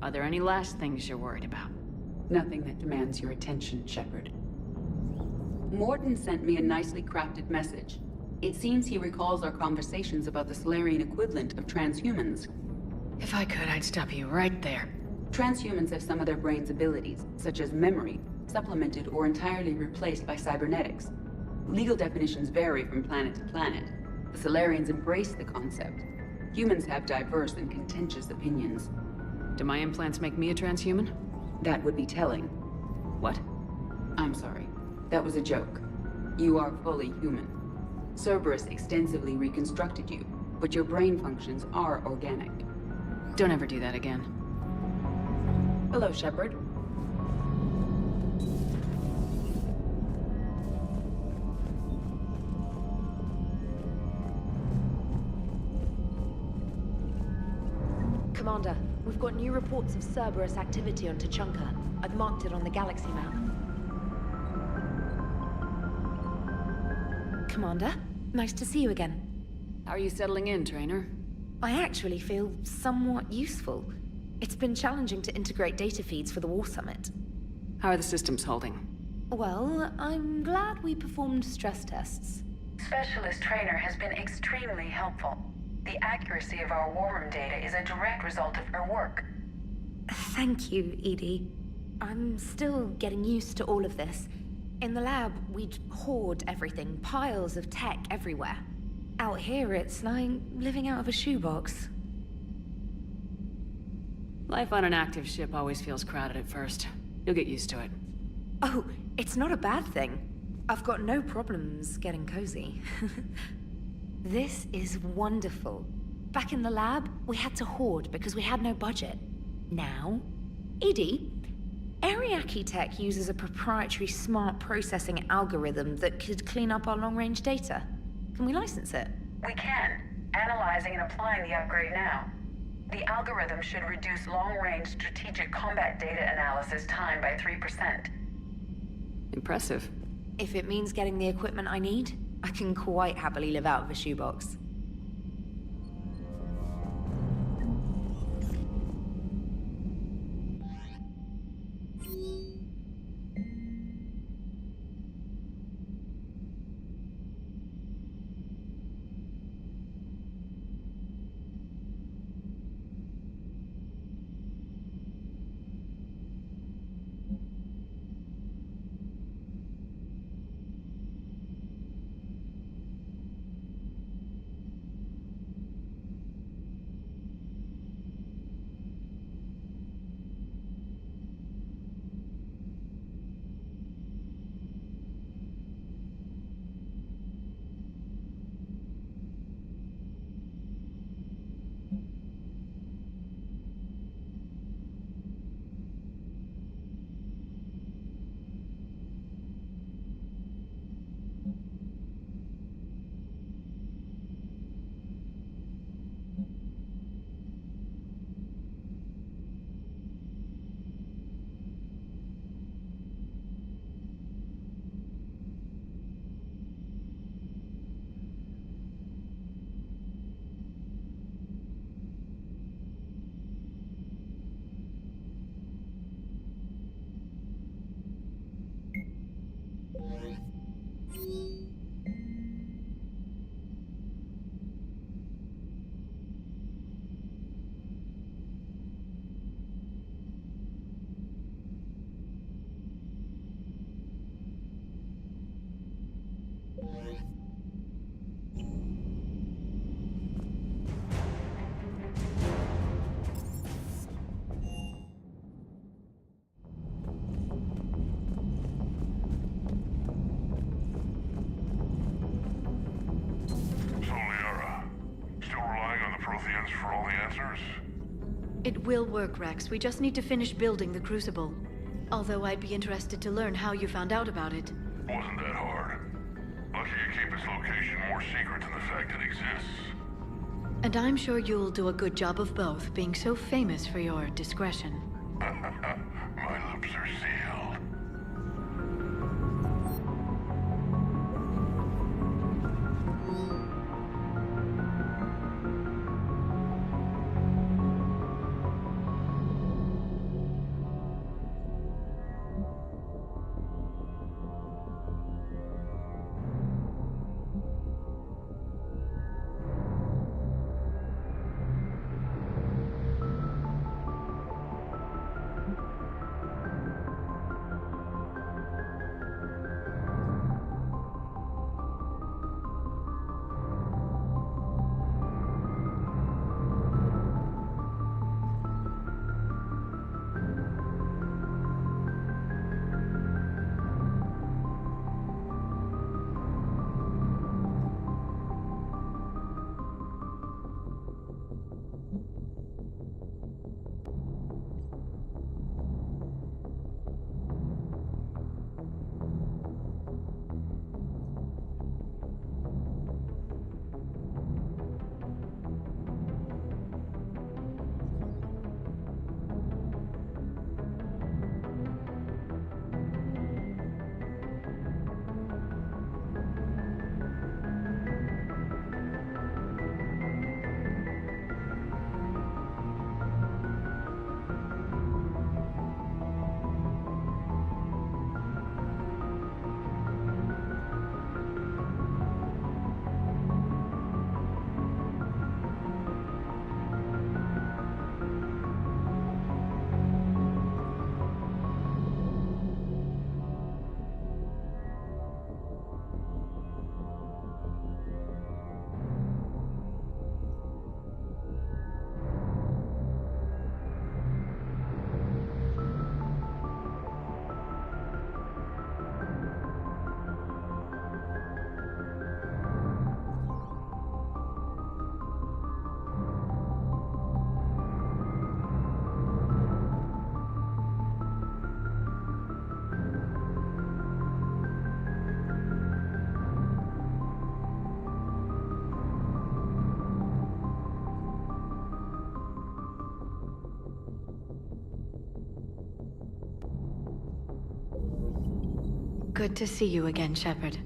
Are there any last things you're worried about? Nothing that demands your attention, Shepard. Morden sent me a nicely crafted message. It seems he recalls our conversations about the Solarian equivalent of transhumans. If I could, I'd stop you right there. Transhumans have some of their brain's abilities, such as memory, supplemented or entirely replaced by cybernetics. Legal definitions vary from planet to planet. The Solarians embrace the concept. Humans have diverse and contentious opinions. Do my implants make me a transhuman? That would be telling. What? I'm sorry. That was a joke. You are fully human. Cerberus extensively reconstructed you, but your brain functions are organic. Don't ever do that again. Hello, Shepard. Commander, we've got new reports of Cerberus activity on Tuchanka. I've marked it on the galaxy map. Commander, nice to see you again. How are you settling in, Trainer? I actually feel somewhat useful. It's been challenging to integrate data feeds for the War Summit. How are the systems holding? Well, I'm glad we performed stress tests. Specialist Trainer has been extremely helpful. The accuracy of our war room data is a direct result of her work. Thank you, Edie. I'm still getting used to all of this. In the lab, we'd hoard everything, piles of tech everywhere. Out here, it's like living out of a shoebox. Life on an active ship always feels crowded at first. You'll get used to it. Oh, it's not a bad thing. I've got no problems getting cozy. This is wonderful. Back in the lab, we had to hoard because we had no budget. Now, Edie, Ariake Tech uses a proprietary smart processing algorithm that could clean up our long-range data. Can we license it? We can. Analyzing and applying the upgrade now. The algorithm should reduce long-range strategic combat data analysis time by 3%. Impressive. If it means getting the equipment I need, I can quite happily live out of a shoebox. For all the answers? It will work, Rex. We just need to finish building the Crucible. Although I'd be interested to learn how you found out about it. Wasn't that hard. Lucky you keep its location more secret than the fact it exists. And I'm sure you'll do a good job of both, being so famous for your discretion. My lips are sealed. Good to see you again, Shepard.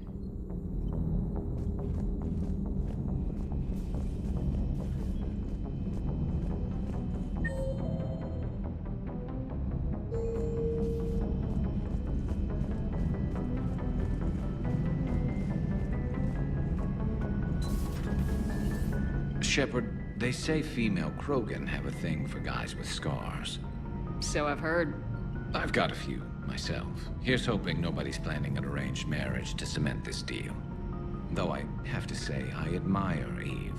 Shepard, they say female Krogan have a thing for guys with scars. So I've heard. I've got a few, myself. Here's hoping nobody's planning an arranged marriage to cement this deal. Though I have to say, I admire Eve.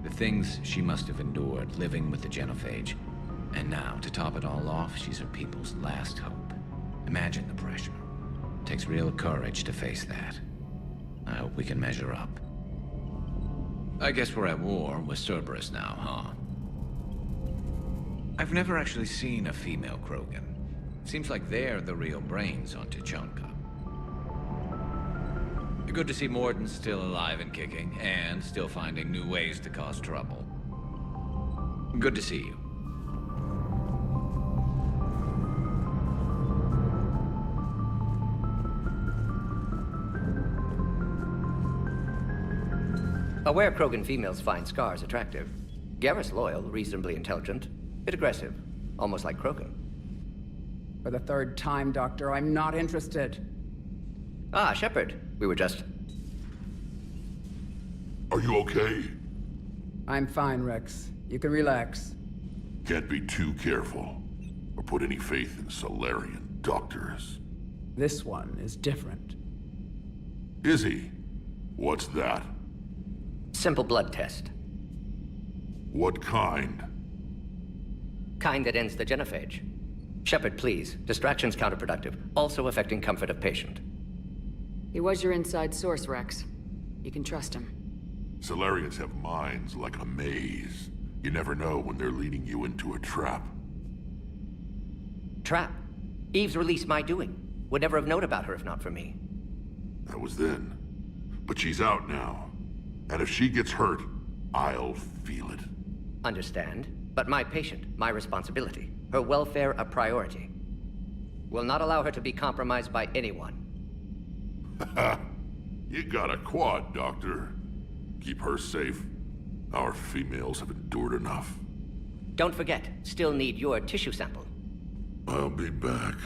The things she must have endured living with the Genophage. And now, to top it all off, she's her people's last hope. Imagine the pressure. Takes real courage to face that. I hope we can measure up. I guess we're at war with Cerberus now, huh? I've never actually seen a female Krogan. Seems like they're the real brains on Tuchanka. Good to see Morden's still alive and kicking, and still finding new ways to cause trouble. Good to see you. Aware Krogan females find scars attractive. Garrus loyal, reasonably intelligent, bit aggressive, almost like Krogan. For the third time, Doctor, I'm not interested. Ah, Shepard. We were just... Are you okay? I'm fine, Rex. You can relax. Can't be too careful, or put any faith in Solarian doctors. This one is different. Is he? What's that? Simple blood test. What kind? Kind that ends the genophage. Shepard, please. Distraction's counterproductive, also affecting comfort of patient. He was your inside source, Rex. You can trust him. Solarians have minds like a maze. You never know when they're leading you into a trap. Trap? Eve's release my doing. Would never have known about her if not for me. That was then. But she's out now. And if she gets hurt, I'll feel it. Understand. But my patient, my responsibility. Her welfare a priority. Will not allow her to be compromised by anyone. You got a quad, Doctor. Keep her safe. Our females have endured enough. Don't forget, still need your tissue sample. I'll be back.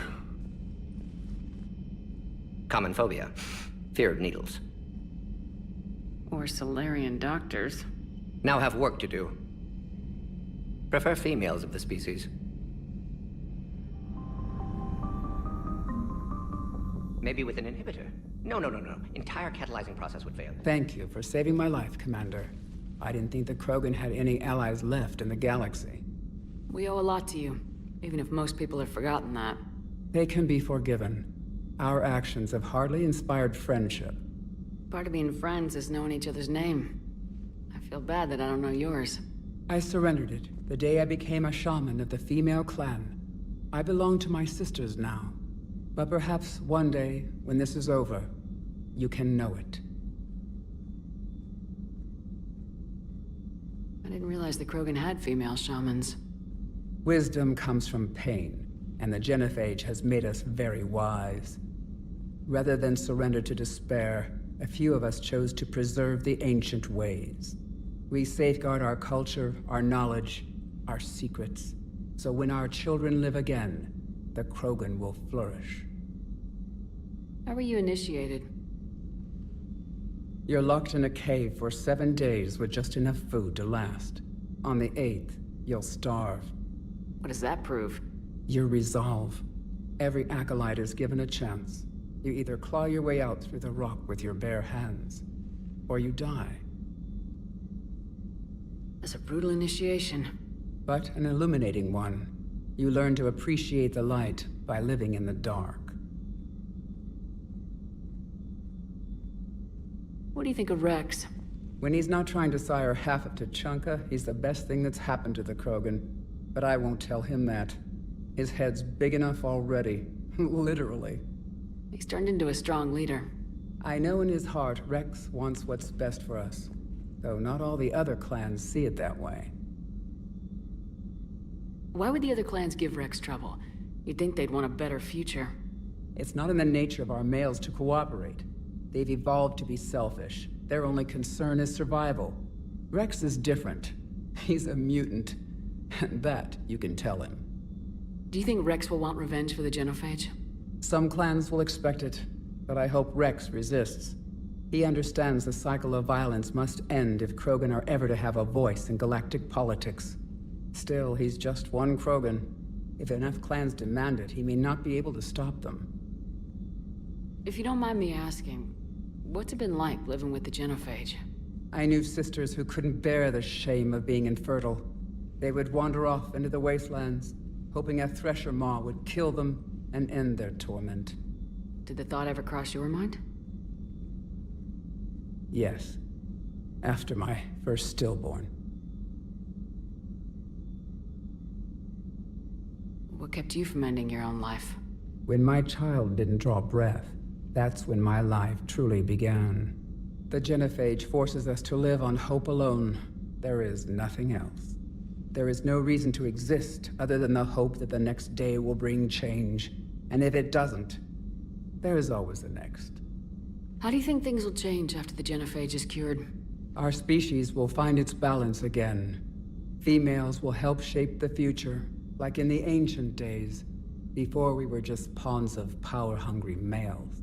Common phobia. Fear of needles. Or Solarian doctors. Now have work to do. Prefer females of the species. Maybe with an inhibitor. No. Entire catalyzing process would fail. Thank you for saving my life, Commander. I didn't think the Krogan had any allies left in the galaxy. We owe a lot to you, even if most people have forgotten that. They can be forgiven. Our actions have hardly inspired friendship. Part of being friends is knowing each other's name. I feel bad that I don't know yours. I surrendered it the day I became a shaman of the female clan. I belong to my sisters now. But perhaps one day, when this is over, you can know it. I didn't realize the Krogan had female shamans. Wisdom comes from pain, and the Genophage has made us very wise. Rather than surrender to despair, a few of us chose to preserve the ancient ways. We safeguard our culture, our knowledge, our secrets. So when our children live again, the Krogan will flourish. How were you initiated? You're locked in a cave for 7 days with just enough food to last. On the 8th, you'll starve. What does that prove? Your resolve. Every acolyte is given a chance. You either claw your way out through the rock with your bare hands, or you die. That's a brutal initiation. But an illuminating one. You learn to appreciate the light by living in the dark. What do you think of Rex? When he's not trying to sire half of Tuchanka, he's the best thing that's happened to the Krogan. But I won't tell him that. His head's big enough already. Literally. He's turned into a strong leader. I know in his heart Rex wants what's best for us. Though not all the other clans see it that way. Why would the other clans give Rex trouble? You'd think they'd want a better future. It's not in the nature of our males to cooperate. They've evolved to be selfish. Their only concern is survival. Rex is different. He's a mutant. And that you can tell him. Do you think Rex will want revenge for the genophage? Some clans will expect it, but I hope Rex resists. He understands the cycle of violence must end if Krogan are ever to have a voice in galactic politics. Still, he's just one Krogan. If enough clans demand it, he may not be able to stop them. If you don't mind me asking, what's it been like living with the genophage? I knew sisters who couldn't bear the shame of being infertile. They would wander off into the wastelands, hoping a thresher maw would kill them and end their torment. Did the thought ever cross your mind? Yes. After my first stillborn. What kept you from ending your own life? When my child didn't draw breath, that's when my life truly began. The genophage forces us to live on hope alone. There is nothing else. There is no reason to exist other than the hope that the next day will bring change. And if it doesn't, there is always the next. How do you think things will change after the genophage is cured? Our species will find its balance again. Females will help shape the future, like in the ancient days, before we were just pawns of power-hungry males.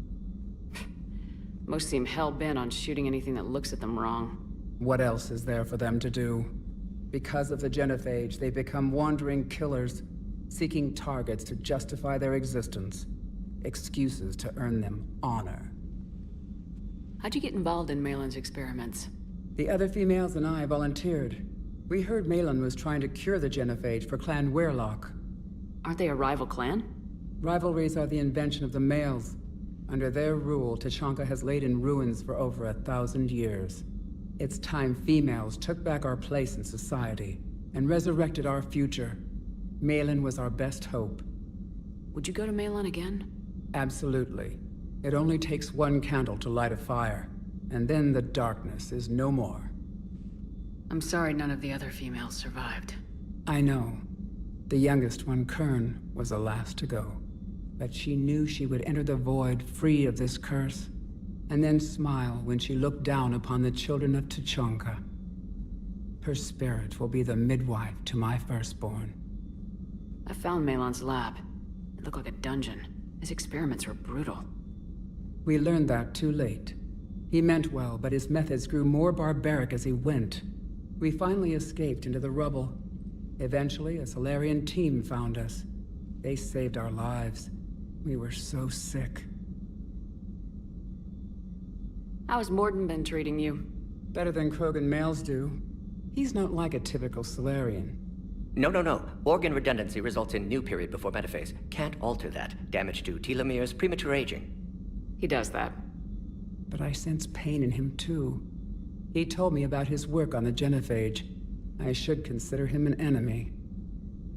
Most seem hell-bent on shooting anything that looks at them wrong. What else is there for them to do? Because of the genophage, they become wandering killers, seeking targets to justify their existence. Excuses to earn them honor. How'd you get involved in Malin's experiments? The other females and I volunteered. We heard Malin was trying to cure the genophage for Clan Weirlock. Aren't they a rival clan? Rivalries are the invention of the males. Under their rule, Tachanka has laid in ruins for over 1,000 years. It's time females took back our place in society and resurrected our future. Malin was our best hope. Would you go to Malin again? Absolutely. It only takes one candle to light a fire, and then the darkness is no more. I'm sorry none of the other females survived. I know. The youngest one, Kern, was the last to go. But she knew she would enter the void free of this curse, and then smile when she looked down upon the children of Tachanka. Her spirit will be the midwife to my firstborn. I found Malin's lab. It looked like a dungeon. His experiments were brutal. We learned that too late. He meant well, but his methods grew more barbaric as he went. We finally escaped into the rubble. Eventually, a Solarian team found us. They saved our lives. We were so sick. How's Morden been treating you? Better than Krogan males do. He's not like a typical Solarian. No. Organ redundancy results in new period before metaphase. Can't alter that. Damage to telomeres, premature aging. He does that. But I sense pain in him too. He told me about his work on the genophage. I should consider him an enemy.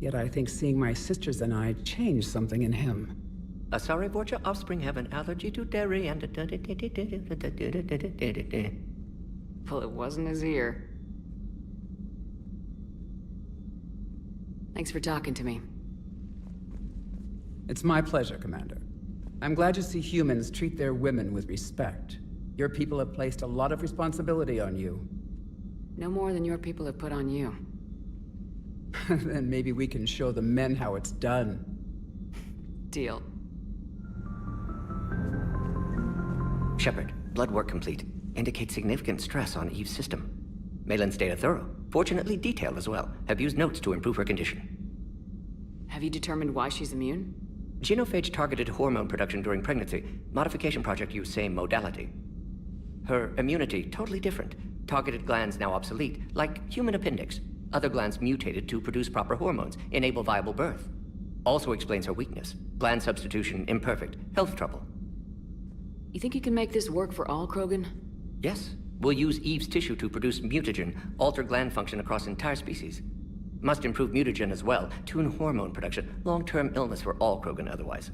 Yet I think seeing my sisters and I changed something in him. Sorry, Vorcha, offspring have an allergy to dairy and... Well, it wasn't his ear. Thanks for talking to me. It's my pleasure, Commander. I'm glad to see humans treat their women with respect. Your people have placed a lot of responsibility on you. No more than your people have put on you. Then maybe we can show the men how it's done. Deal. Shepard, blood work complete. Indicates significant stress on Eve's system. Malin's data thorough. Fortunately detailed as well. Have used notes to improve her condition. Have you determined why she's immune? Genophage targeted hormone production during pregnancy. Modification project used same modality. Her immunity totally different. Targeted glands now obsolete, like human appendix. Other glands mutated to produce proper hormones, enable viable birth. Also explains her weakness. Gland substitution imperfect. Health trouble. You think you can make this work for all Krogan? Yes. We'll use Eve's tissue to produce mutagen, alter gland function across entire species. Must improve mutagen as well, tune hormone production. Long-term illness for all Krogan otherwise.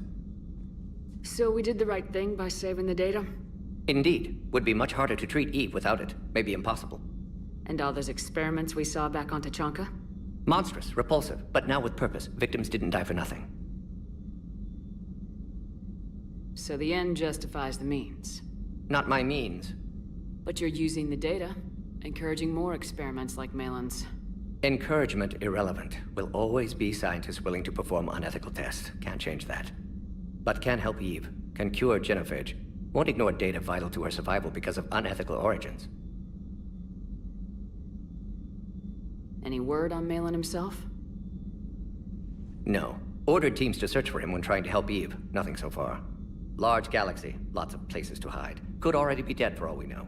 So we did the right thing by saving the data? Indeed. Would be much harder to treat Eve without it. Maybe impossible. And all those experiments we saw back on Tachanka? Monstrous, repulsive, but now with purpose. Victims didn't die for nothing. So the end justifies the means. Not my means. But you're using the data, encouraging more experiments like Malin's. Encouragement irrelevant. Will always be scientists willing to perform unethical tests. Can't change that. But can help Eve. Can cure genophage. Won't ignore data vital to her survival because of unethical origins. Any word on Malin himself? No. Ordered teams to search for him when trying to help Eve. Nothing so far. Large galaxy. Lots of places to hide. Could already be dead for all we know.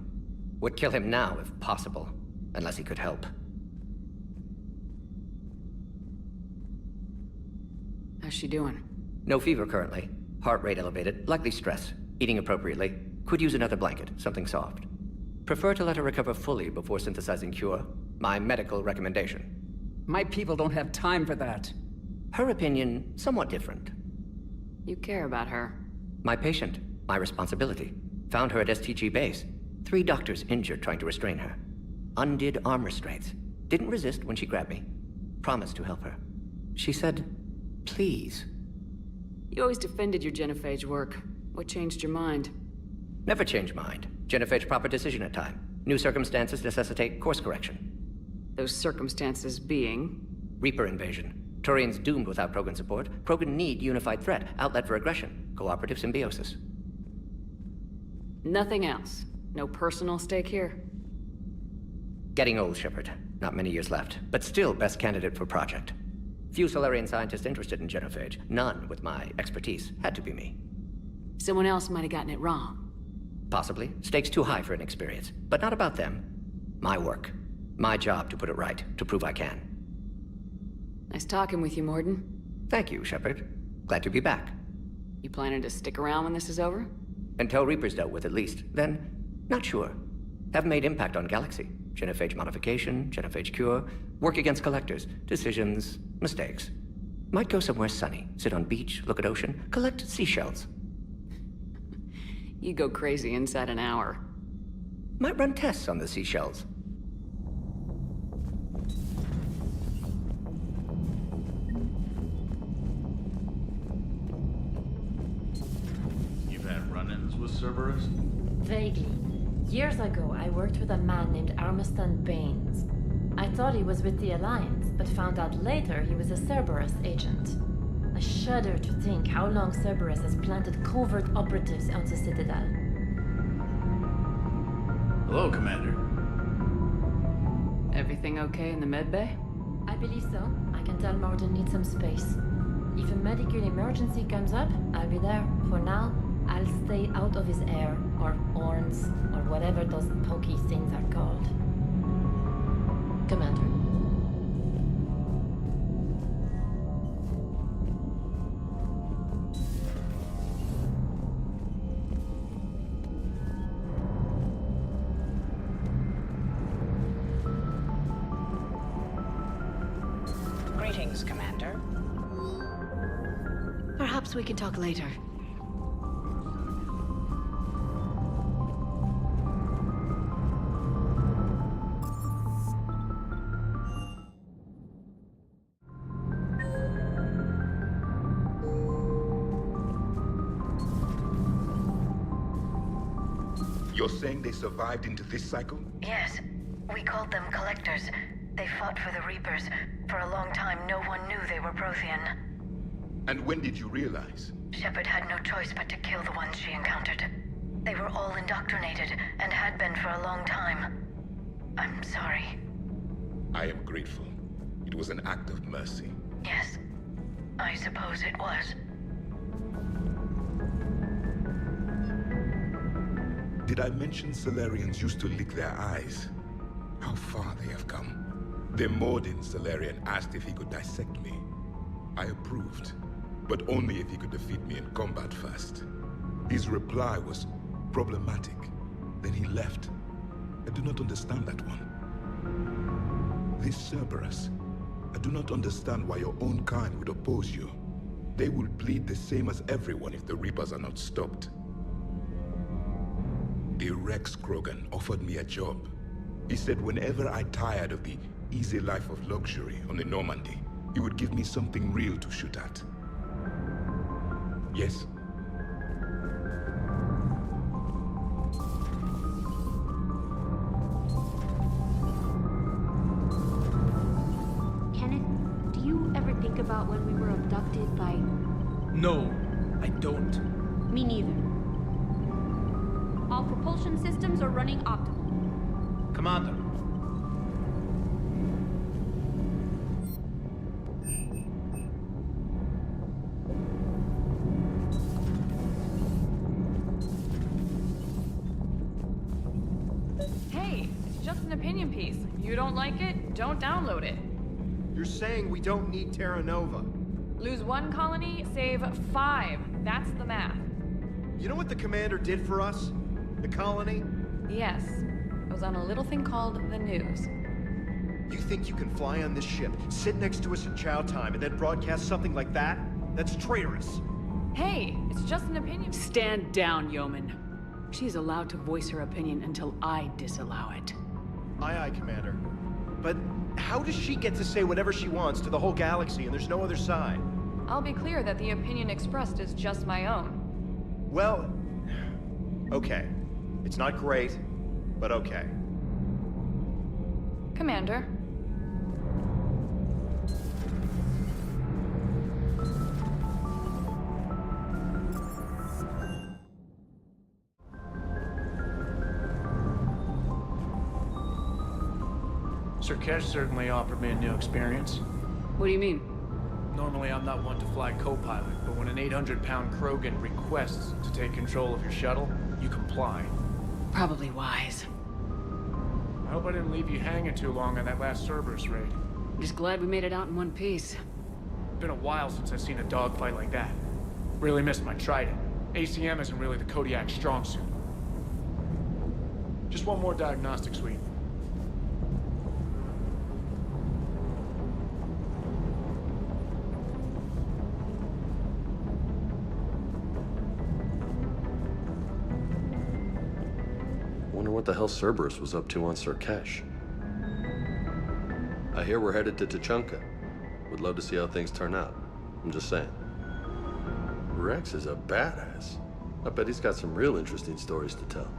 Would kill him now if possible. Unless he could help. How's she doing? No fever currently. Heart rate elevated. Likely stress. Eating appropriately. Could use another blanket. Something soft. Prefer to let her recover fully before synthesizing cure. My medical recommendation. My people don't have time for that. Her opinion, somewhat different. You care about her. My patient. My responsibility. Found her at STG base. 3 doctors injured trying to restrain her. Undid arm restraints. Didn't resist when she grabbed me. Promised to help her. She said, please. You always defended your genophage work. What changed your mind? Never change mind. Genophage proper decision at time. New circumstances necessitate course correction. Those circumstances being? Reaper invasion. Turians doomed without Krogan support. Krogan need unified threat. Outlet for aggression. Cooperative symbiosis. Nothing else. No personal stake here? Getting old, Shepard. Not many years left. But still best candidate for project. Few Solarian scientists interested in genophage. None with my expertise. Had to be me. Someone else might have gotten it wrong. Possibly. Stakes too high for inexperience. But not about them. My work. My job to put it right. To prove I can. Nice talking with you, Morden. Thank you, Shepard. Glad to be back. You planning to stick around when this is over? Until Reaper's dealt with, at least. Then, not sure. Haven't made impact on Galaxy. Genophage modification, genophage cure, work against collectors, decisions, mistakes. Might go somewhere sunny, sit on beach, look at ocean, collect seashells. You go crazy inside an hour. Might run tests on the seashells. You've had run-ins with Cerberus? Vaguely. Years ago, I worked with a man named Armiston Baines. I thought he was with the Alliance, but found out later he was a Cerberus agent. I shudder to think how long Cerberus has planted covert operatives on the Citadel. Hello, Commander. Everything okay in the medbay? I believe so. I can tell Morden needs some space. If a medical emergency comes up, I'll be there. For now, I'll stay out of his air, or horns, or whatever those pokey things are called. Commander. Greetings, Commander. Perhaps we can talk later. You're saying they survived into this cycle? Yes. We called them Collectors. They fought for the Reapers. For a long time, no one knew they were Prothean. And when did you realize? Shepard had no choice but to kill the ones she encountered. They were all indoctrinated, and had been for a long time. I'm sorry. I am grateful. It was an act of mercy. Yes. I suppose it was. Did I mention Solarians used to lick their eyes? How far they have come. The Morden Solarian asked if he could dissect me. I approved, but only if he could defeat me in combat first. His reply was problematic. Then he left. I do not understand that one. This Cerberus, I do not understand why your own kind would oppose you. They will bleed the same as everyone if the Reapers are not stopped. The Rex Krogan offered me a job. He said whenever I tired of the easy life of luxury on the Normandy, he would give me something real to shoot at. Yes? No, I don't. Me neither. All propulsion systems are running optimal. Commander. Hey, it's just an opinion piece. You don't like it, don't download it. You're saying we don't need Terra Nova. Lose 1 colony, save 5. That's the math. You know what the commander did for us? The colony? Yes. It was on a little thing called the news. You think you can fly on this ship, sit next to us in chow time, and then broadcast something like that? That's traitorous. Hey, it's just an opinion. Stand down, yeoman. She's allowed to voice her opinion until I disallow it. Aye, aye, Commander. But how does she get to say whatever she wants to the whole galaxy and there's no other side? I'll be clear that the opinion expressed is just my own. Well, okay. It's not great, but okay. Commander. Sir Kesh certainly offered me a new experience. What do you mean? Normally I'm not one to fly co-pilot, but when an 800-pound Krogan requests to take control of your shuttle, you comply. Probably wise. I hope I didn't leave you hanging too long on that last Cerberus raid. I'm just glad we made it out in one piece. Been a while since I've seen a dogfight like that. Really missed my Trident. ACM isn't really the Kodiak's strong suit. Just one more diagnostic suite. Wonder what the hell Cerberus was up to on Sir Kesh. I hear we're headed to Tuchanka. Would love to see how things turn out. I'm just saying. Rex is a badass. I bet he's got some real interesting stories to tell.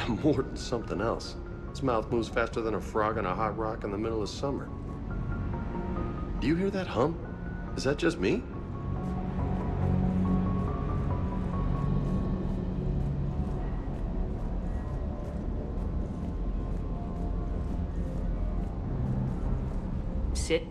More than something else. His mouth moves faster than a frog on a hot rock in the middle of summer. Do you hear that hum? Is that just me? Sit.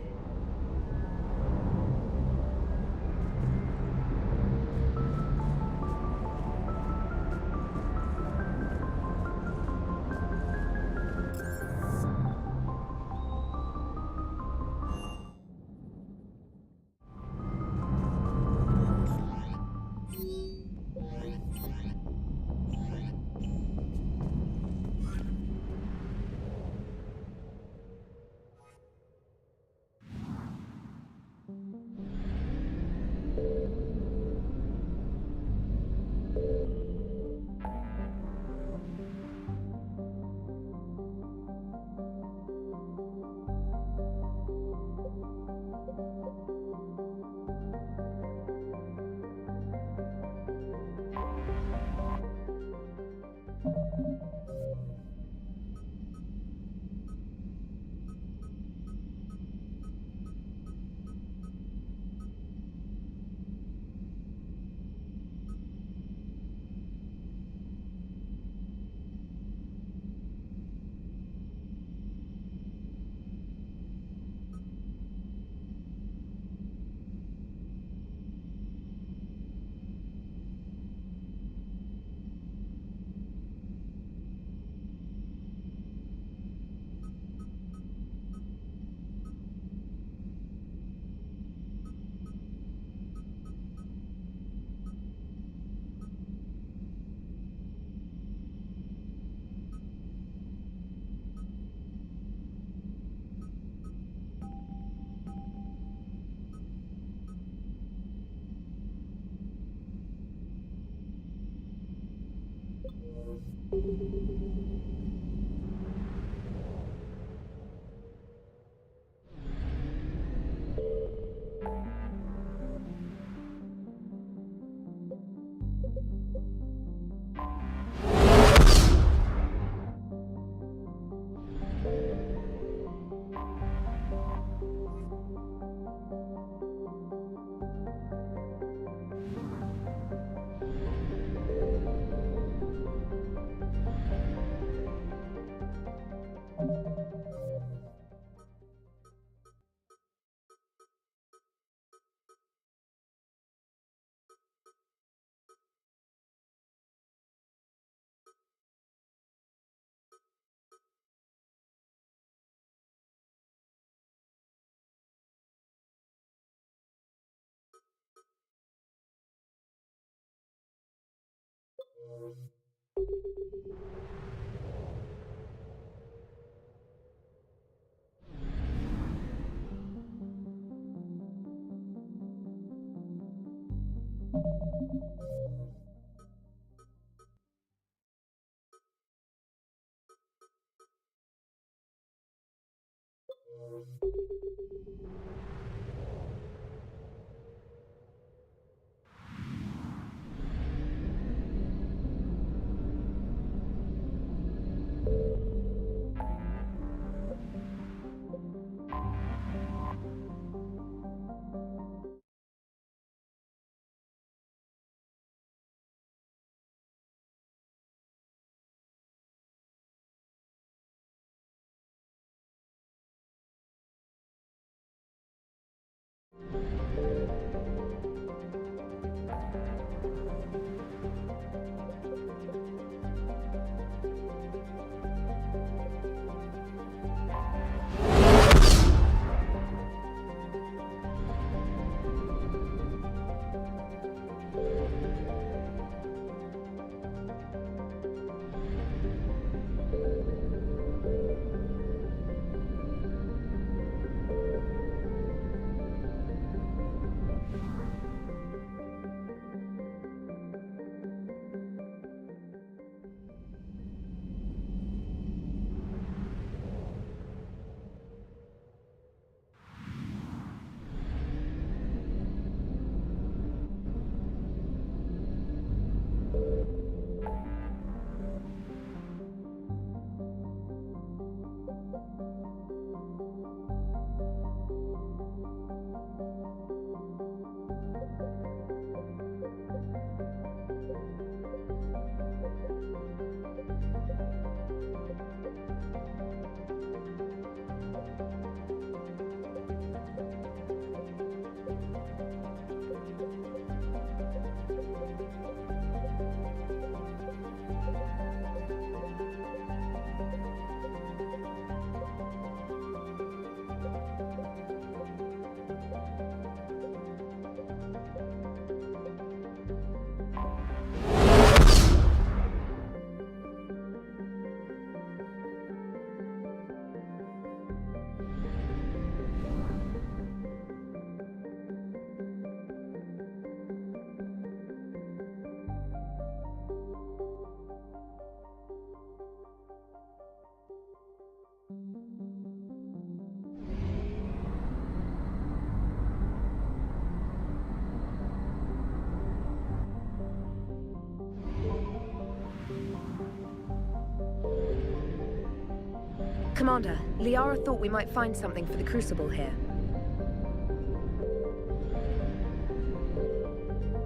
Commander, Liara thought we might find something for the Crucible here.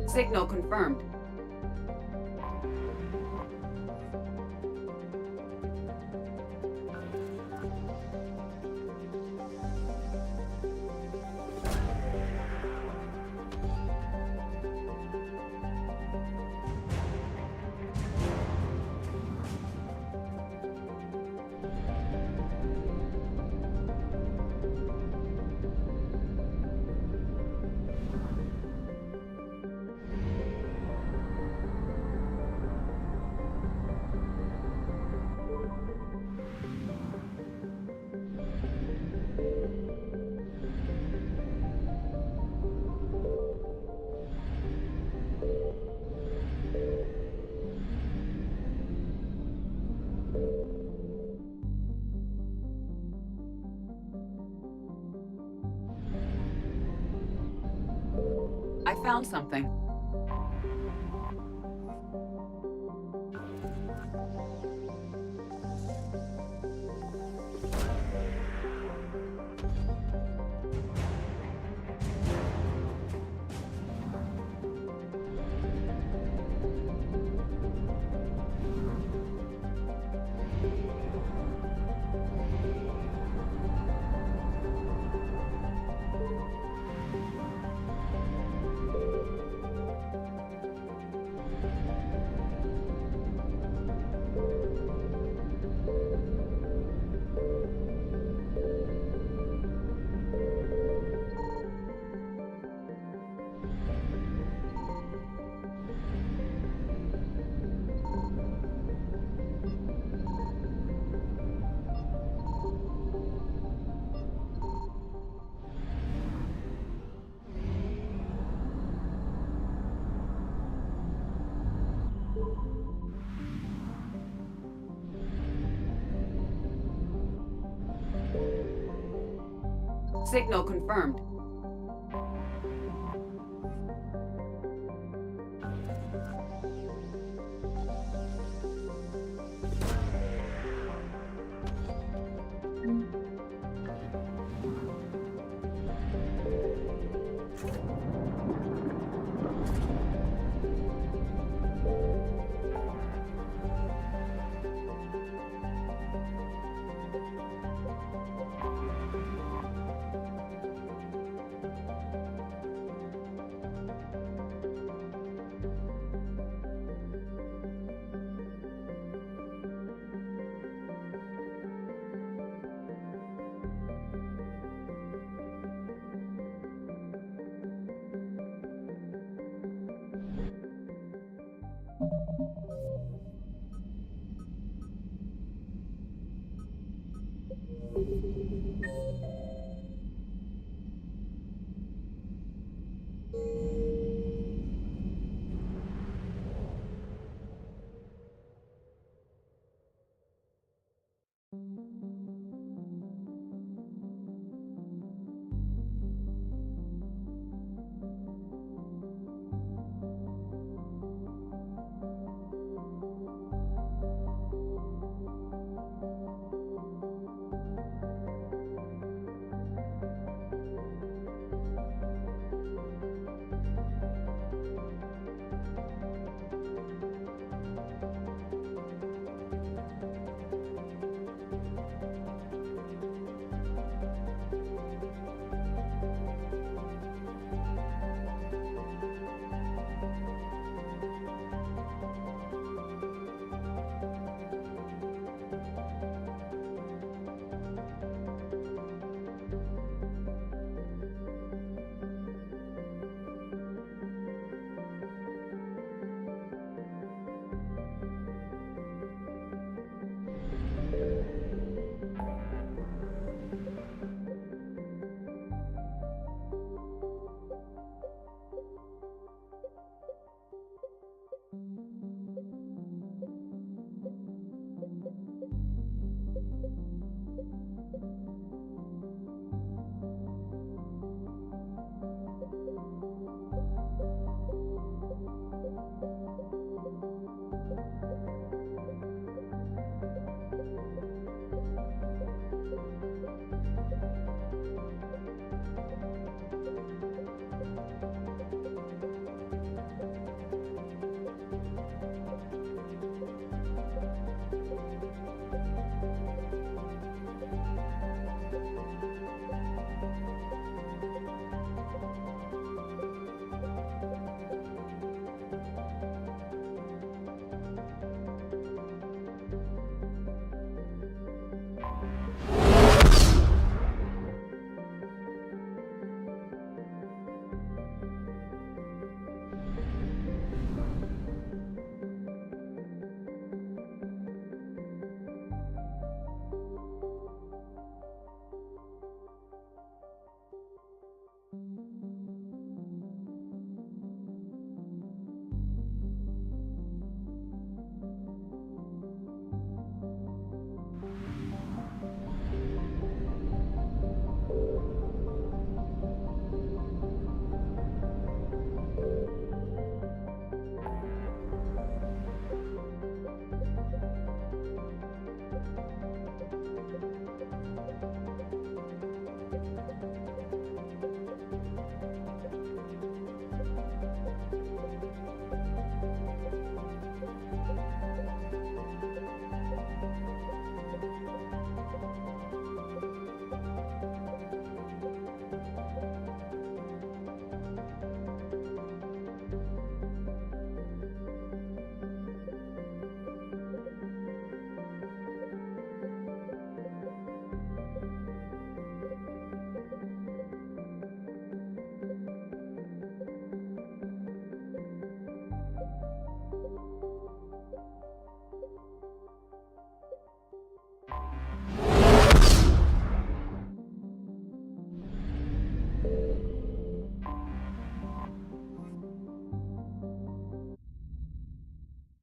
Signal confirmed. I found something. Signal confirmed.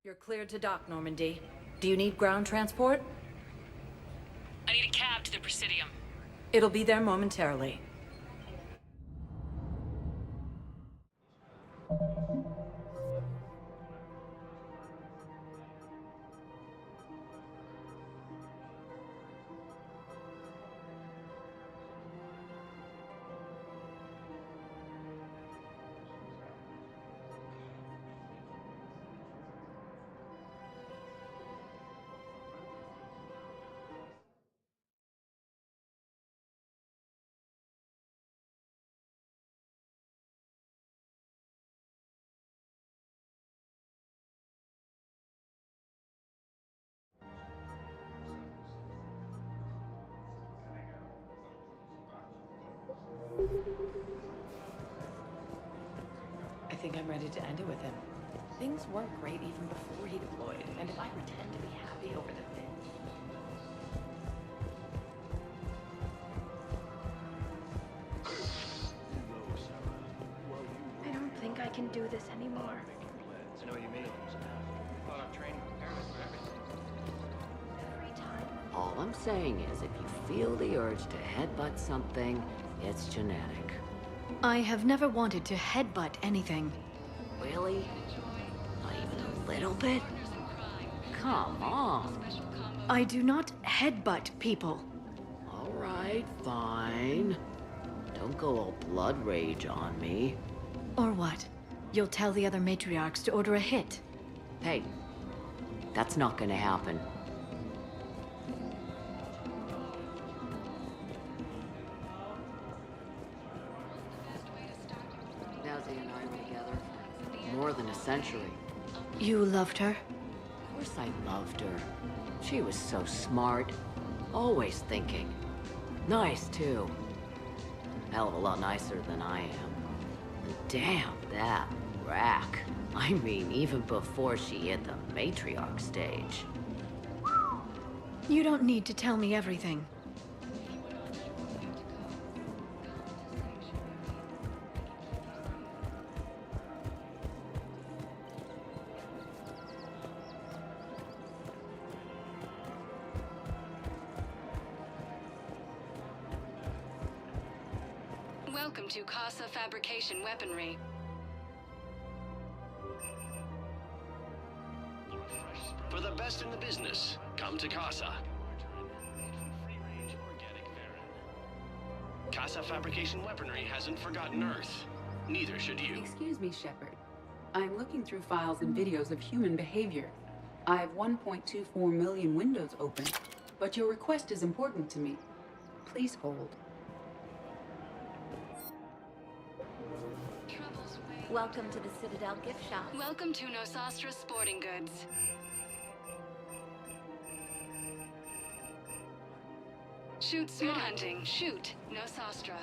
You're cleared to dock, Normandy. Do you need ground transport? I need a cab to the Presidium. It'll be there momentarily. I think I'm ready to end it with him. Things weren't great even before he deployed, and if I pretend to be happy over the thing... I don't think I can do this anymore. I know what you mean. Thought I'm training preparedness for everything. All I'm saying is, if you feel the urge to headbutt something, it's genetic. I have never wanted to headbutt anything. Really? Not even a little bit? Come on. I do not headbutt people. All right, fine. Don't go all blood rage on me. Or what? You'll tell the other matriarchs to order a hit. Hey, that's not gonna happen. Nazi and I were together for more than a century. You loved her? Of course I loved her. She was so smart. Always thinking. Nice, too. Hell of a lot nicer than I am. And damn, that rack. I mean, even before she hit the matriarch stage. You don't need to tell me everything. Welcome to Casa Fabrication Weaponry. For the best in the business, come to Casa. Casa Fabrication Weaponry hasn't forgotten Earth. Neither should you. Excuse me, Shepard. I'm looking through files and videos of human behavior. I have 1.24 million windows open, but your request is important to me. Please hold. Welcome to the Citadel gift shop. Welcome to Nosastra Sporting Goods. Shoot smart. Good hunting. Shoot Nosastra.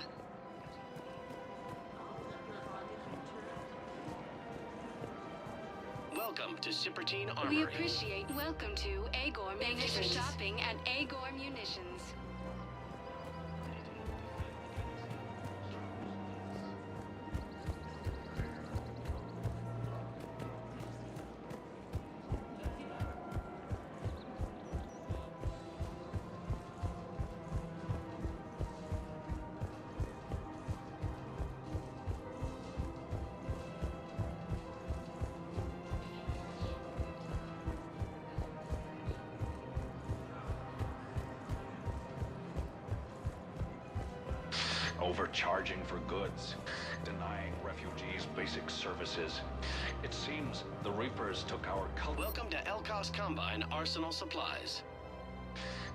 Welcome to Sippertine Armory. We appreciate. Welcome to Agor Munitions. Thank you for shopping at Agor Munitions. Overcharging for goods, denying refugees basic services. It seems the Reapers took our culture. Welcome to Elkos Combine Arsenal Supplies.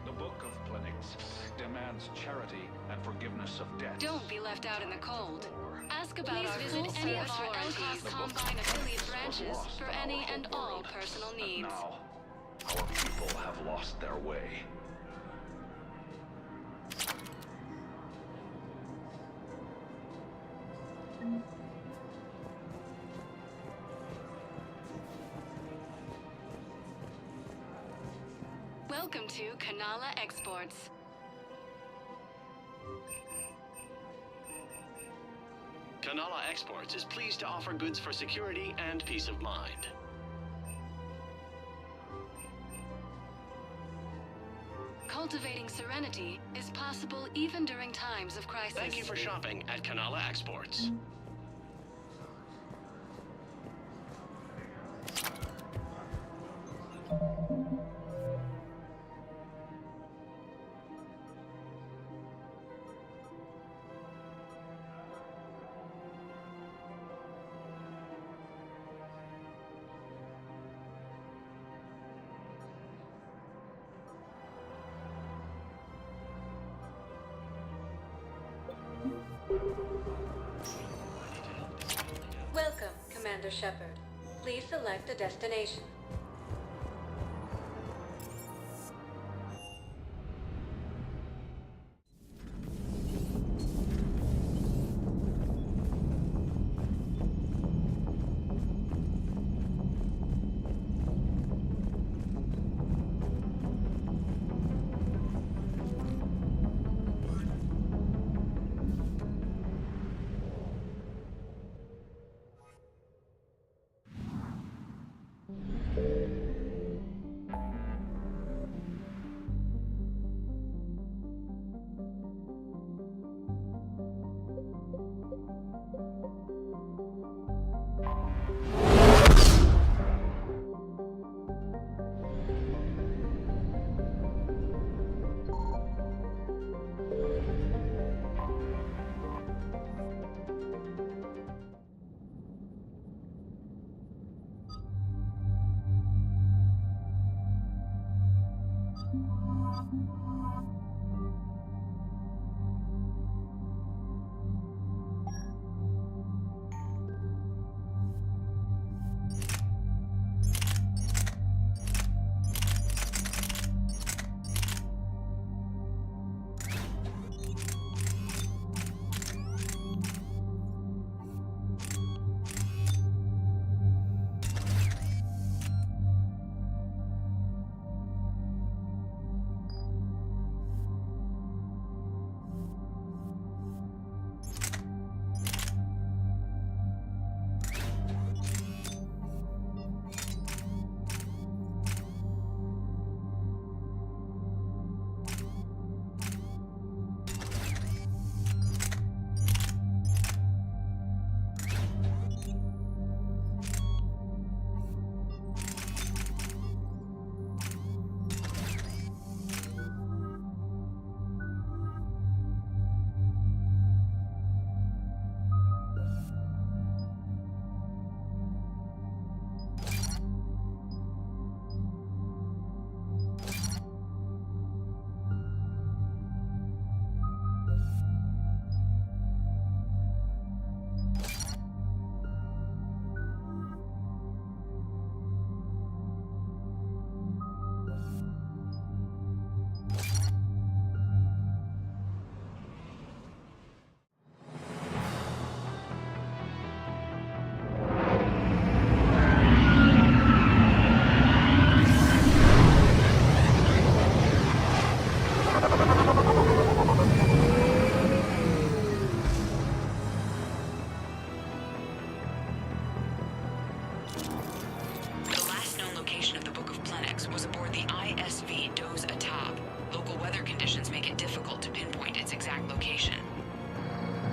The Book of Clinics demands charity and forgiveness of debt. Don't be left out in the cold. Ask about our visit any of our Elkos Combine affiliate branches for any and all personal needs. Now, our people have lost their way. Welcome to Kanala Exports. Kanala Exports is pleased to offer goods for security and peace of mind. Cultivating serenity is possible even during times of crisis. Thank you for shopping at Kanala Exports. Commander Shepard. Please select a destination.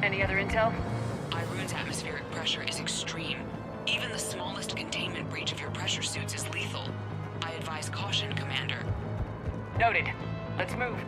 Any other intel? Iroon's atmospheric pressure is extreme. Even the smallest containment breach of your pressure suits is lethal. I advise caution, Commander. Noted. Let's move.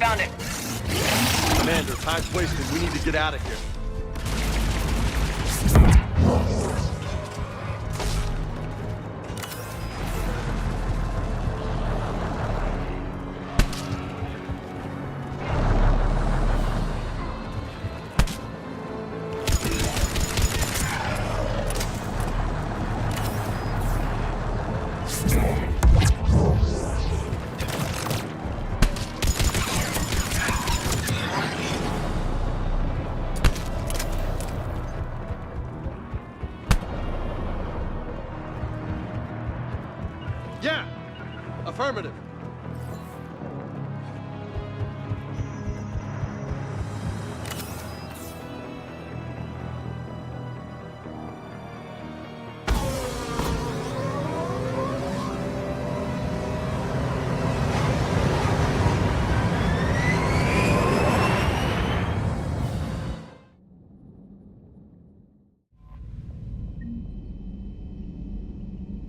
Found it. Commander, time's wasted. We need to get out of here. Yeah! Affirmative.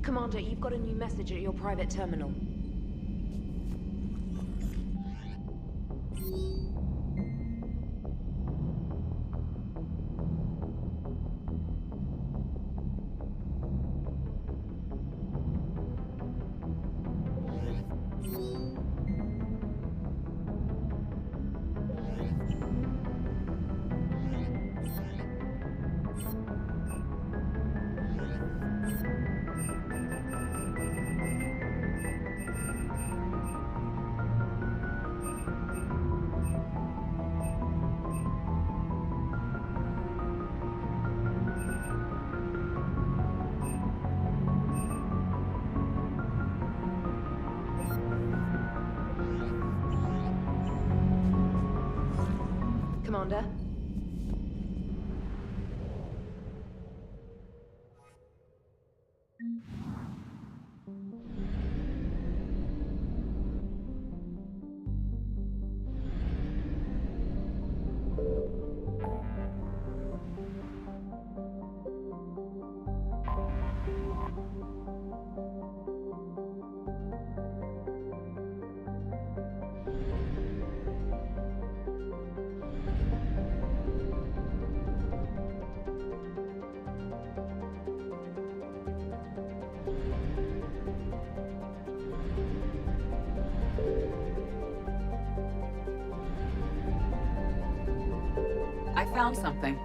Commander, you've got a new message at your private terminal. Commander? I found something.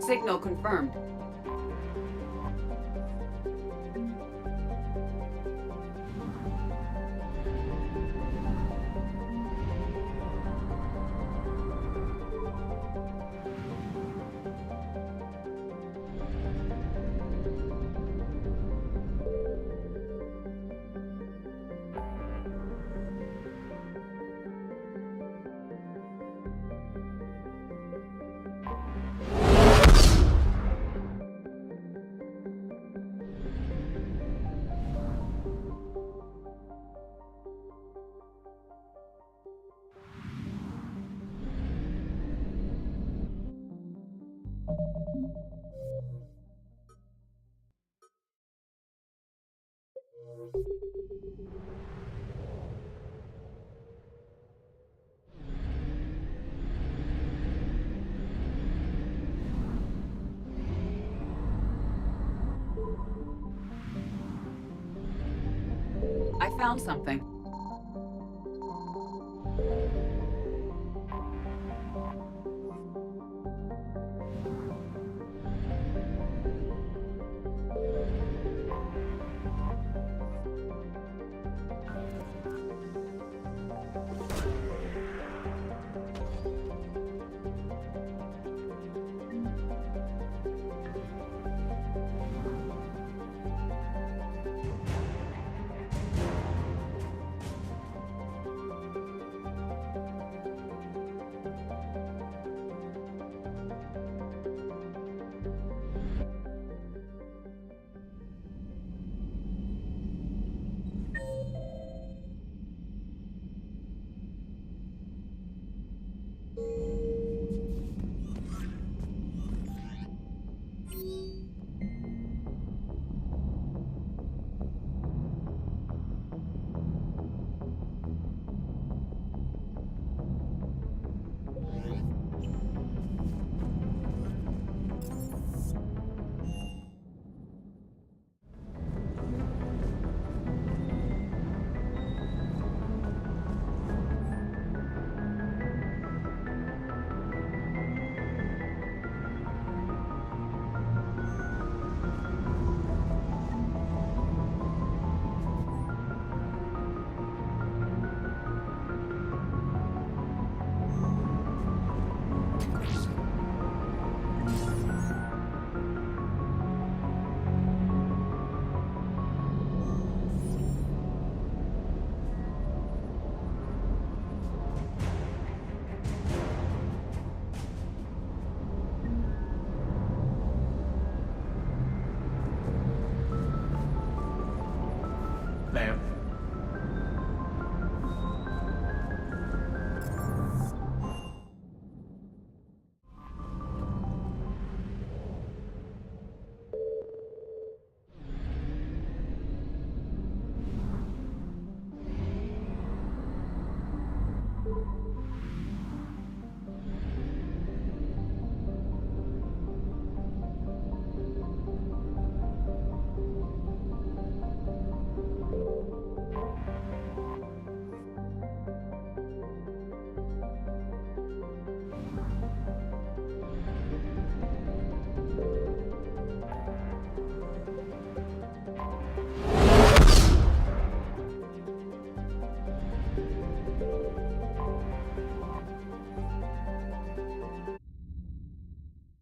Signal confirmed. I found something. Ma'am.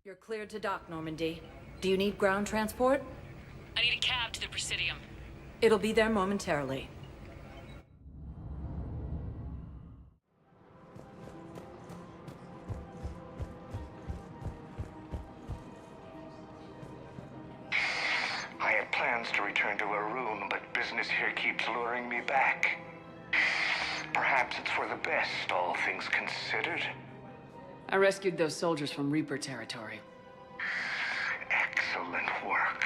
You're cleared to dock, Normandy. Do you need ground transport? I need a cab to the Presidium. It'll be there momentarily. I had plans to return to Arun, but business here keeps luring me back. Perhaps it's for the best, all things considered. I rescued those soldiers from Reaper territory. Excellent work.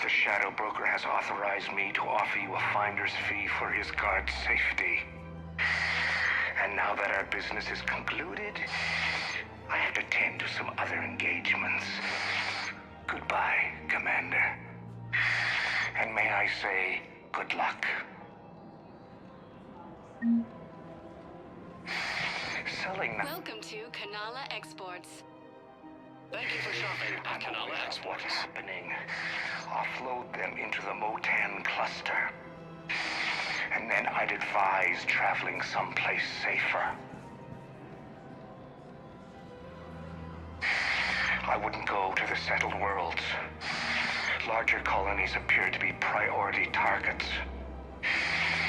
The Shadow Broker has authorized me to offer you a finder's fee for his guard's safety. And now that our business is concluded, I have to tend to some other engagements. Goodbye, Commander. And may I say, good luck. Selling now. Welcome to Kanala Exports. Thank you for shopping at Kanala Exports. What's happening? Offload them into the Motan cluster. And then I'd advise traveling someplace safer. I wouldn't go to the settled worlds. Larger colonies appear to be priority targets.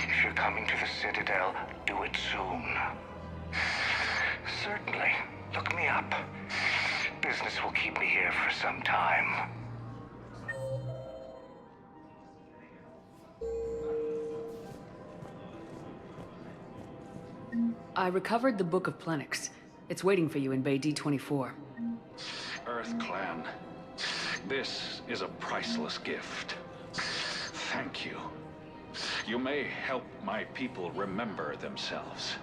If you're coming to the Citadel, do it soon. Certainly. Look me up. Business will keep me here for some time. I recovered the Book of Plenix. It's waiting for you in Bay D24. Earth Clan, this is a priceless gift. Thank you. You may help my people remember themselves.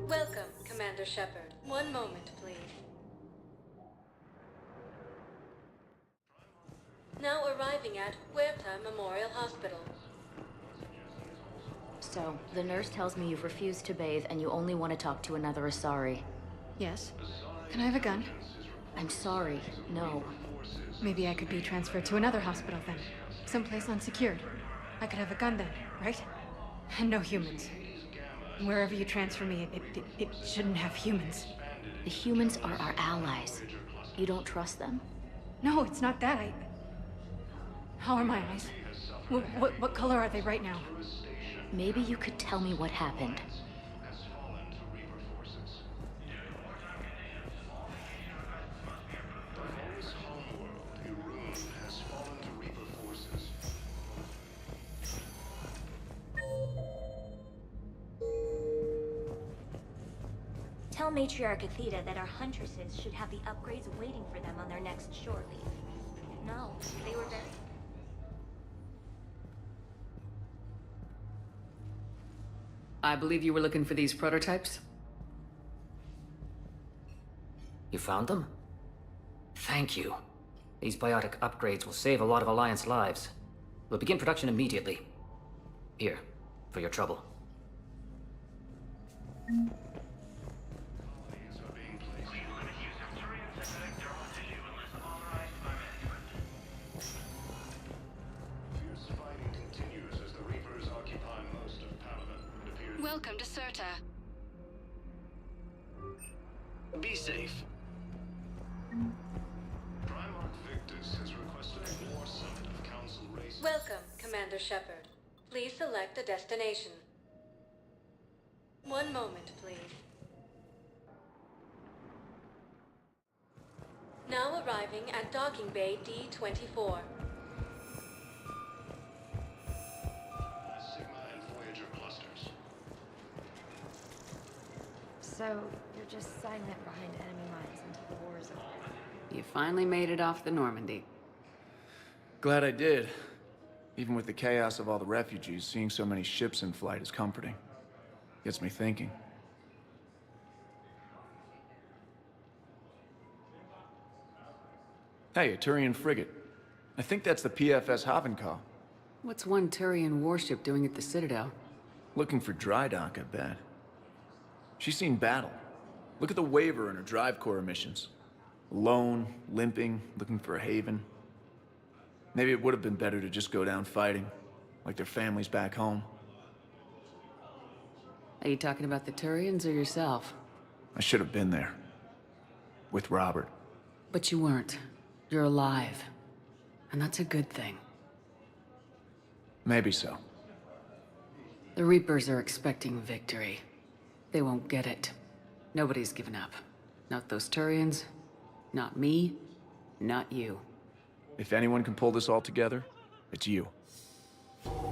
Welcome, Commander Shepard. One moment, please. Now arriving at Huerta Memorial Hospital. So, the nurse tells me you've refused to bathe and you only want to talk to another Asari. Yes. Can I have a gun? I'm sorry, no. Maybe I could be transferred to another hospital then. Someplace unsecured. I could have a gun then, right? And no humans. Wherever you transfer me, it shouldn't have humans. The humans are our allies. You don't trust them? No, it's not that. How are my eyes? What color are they right now? Maybe you could tell me what happened. Tell Matriarch Athena that our huntresses should have the upgrades waiting for them on their next shore leave. No, they were very... I believe you were looking for these prototypes? You found them? Thank you. These biotic upgrades will save a lot of Alliance lives. We'll begin production immediately. Here, for your trouble. Welcome to Serta. Be safe. Primarch Victus has requested a war summit of Council races. Welcome, Commander Shepard. Please select a destination. One moment, please. Now arriving at Docking Bay D24. So, you're just silent behind enemy lines until the war is over. You finally made it off the Normandy. Glad I did. Even with the chaos of all the refugees, seeing so many ships in flight is comforting. Gets me thinking. Hey, a Turian frigate. I think that's the PFS Havenkau. What's one Turian warship doing at the Citadel? Looking for dry dock, I bet. She's seen battle. Look at the waiver in her drive core emissions. Alone, limping, looking for a haven. Maybe it would have been better to just go down fighting, like their families back home. Are you talking about the Turians or yourself? I should have been there. With Robert. But you weren't. You're alive. And that's a good thing. Maybe so. The Reapers are expecting victory. They won't get it. Nobody's given up. Not those Turians, not me, not you. If anyone can pull this all together, it's you.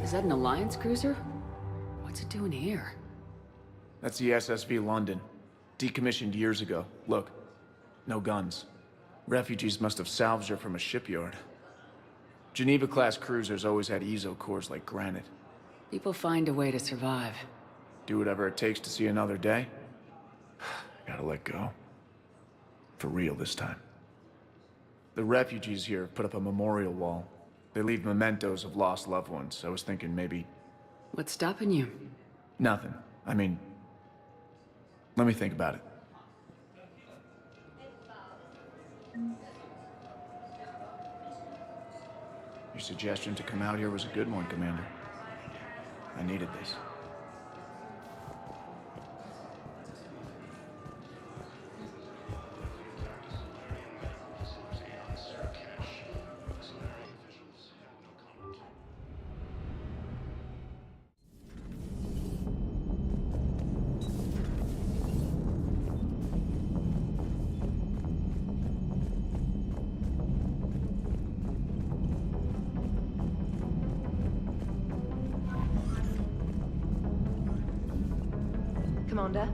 Is that an Alliance cruiser? What's it doing here? That's the SSV London. Decommissioned years ago. Look, no guns. Refugees must have salvaged her from a shipyard. Geneva-class cruisers always had ezo cores like granite. People find a way to survive. Do whatever it takes to see another day. Gotta let go. For real this time. The refugees here have put up a memorial wall. They leave mementos of lost loved ones. I was thinking maybe... What's stopping you? Nothing. I mean... Let me think about it. Your suggestion to come out here was a good one, Commander. I needed this. Commander?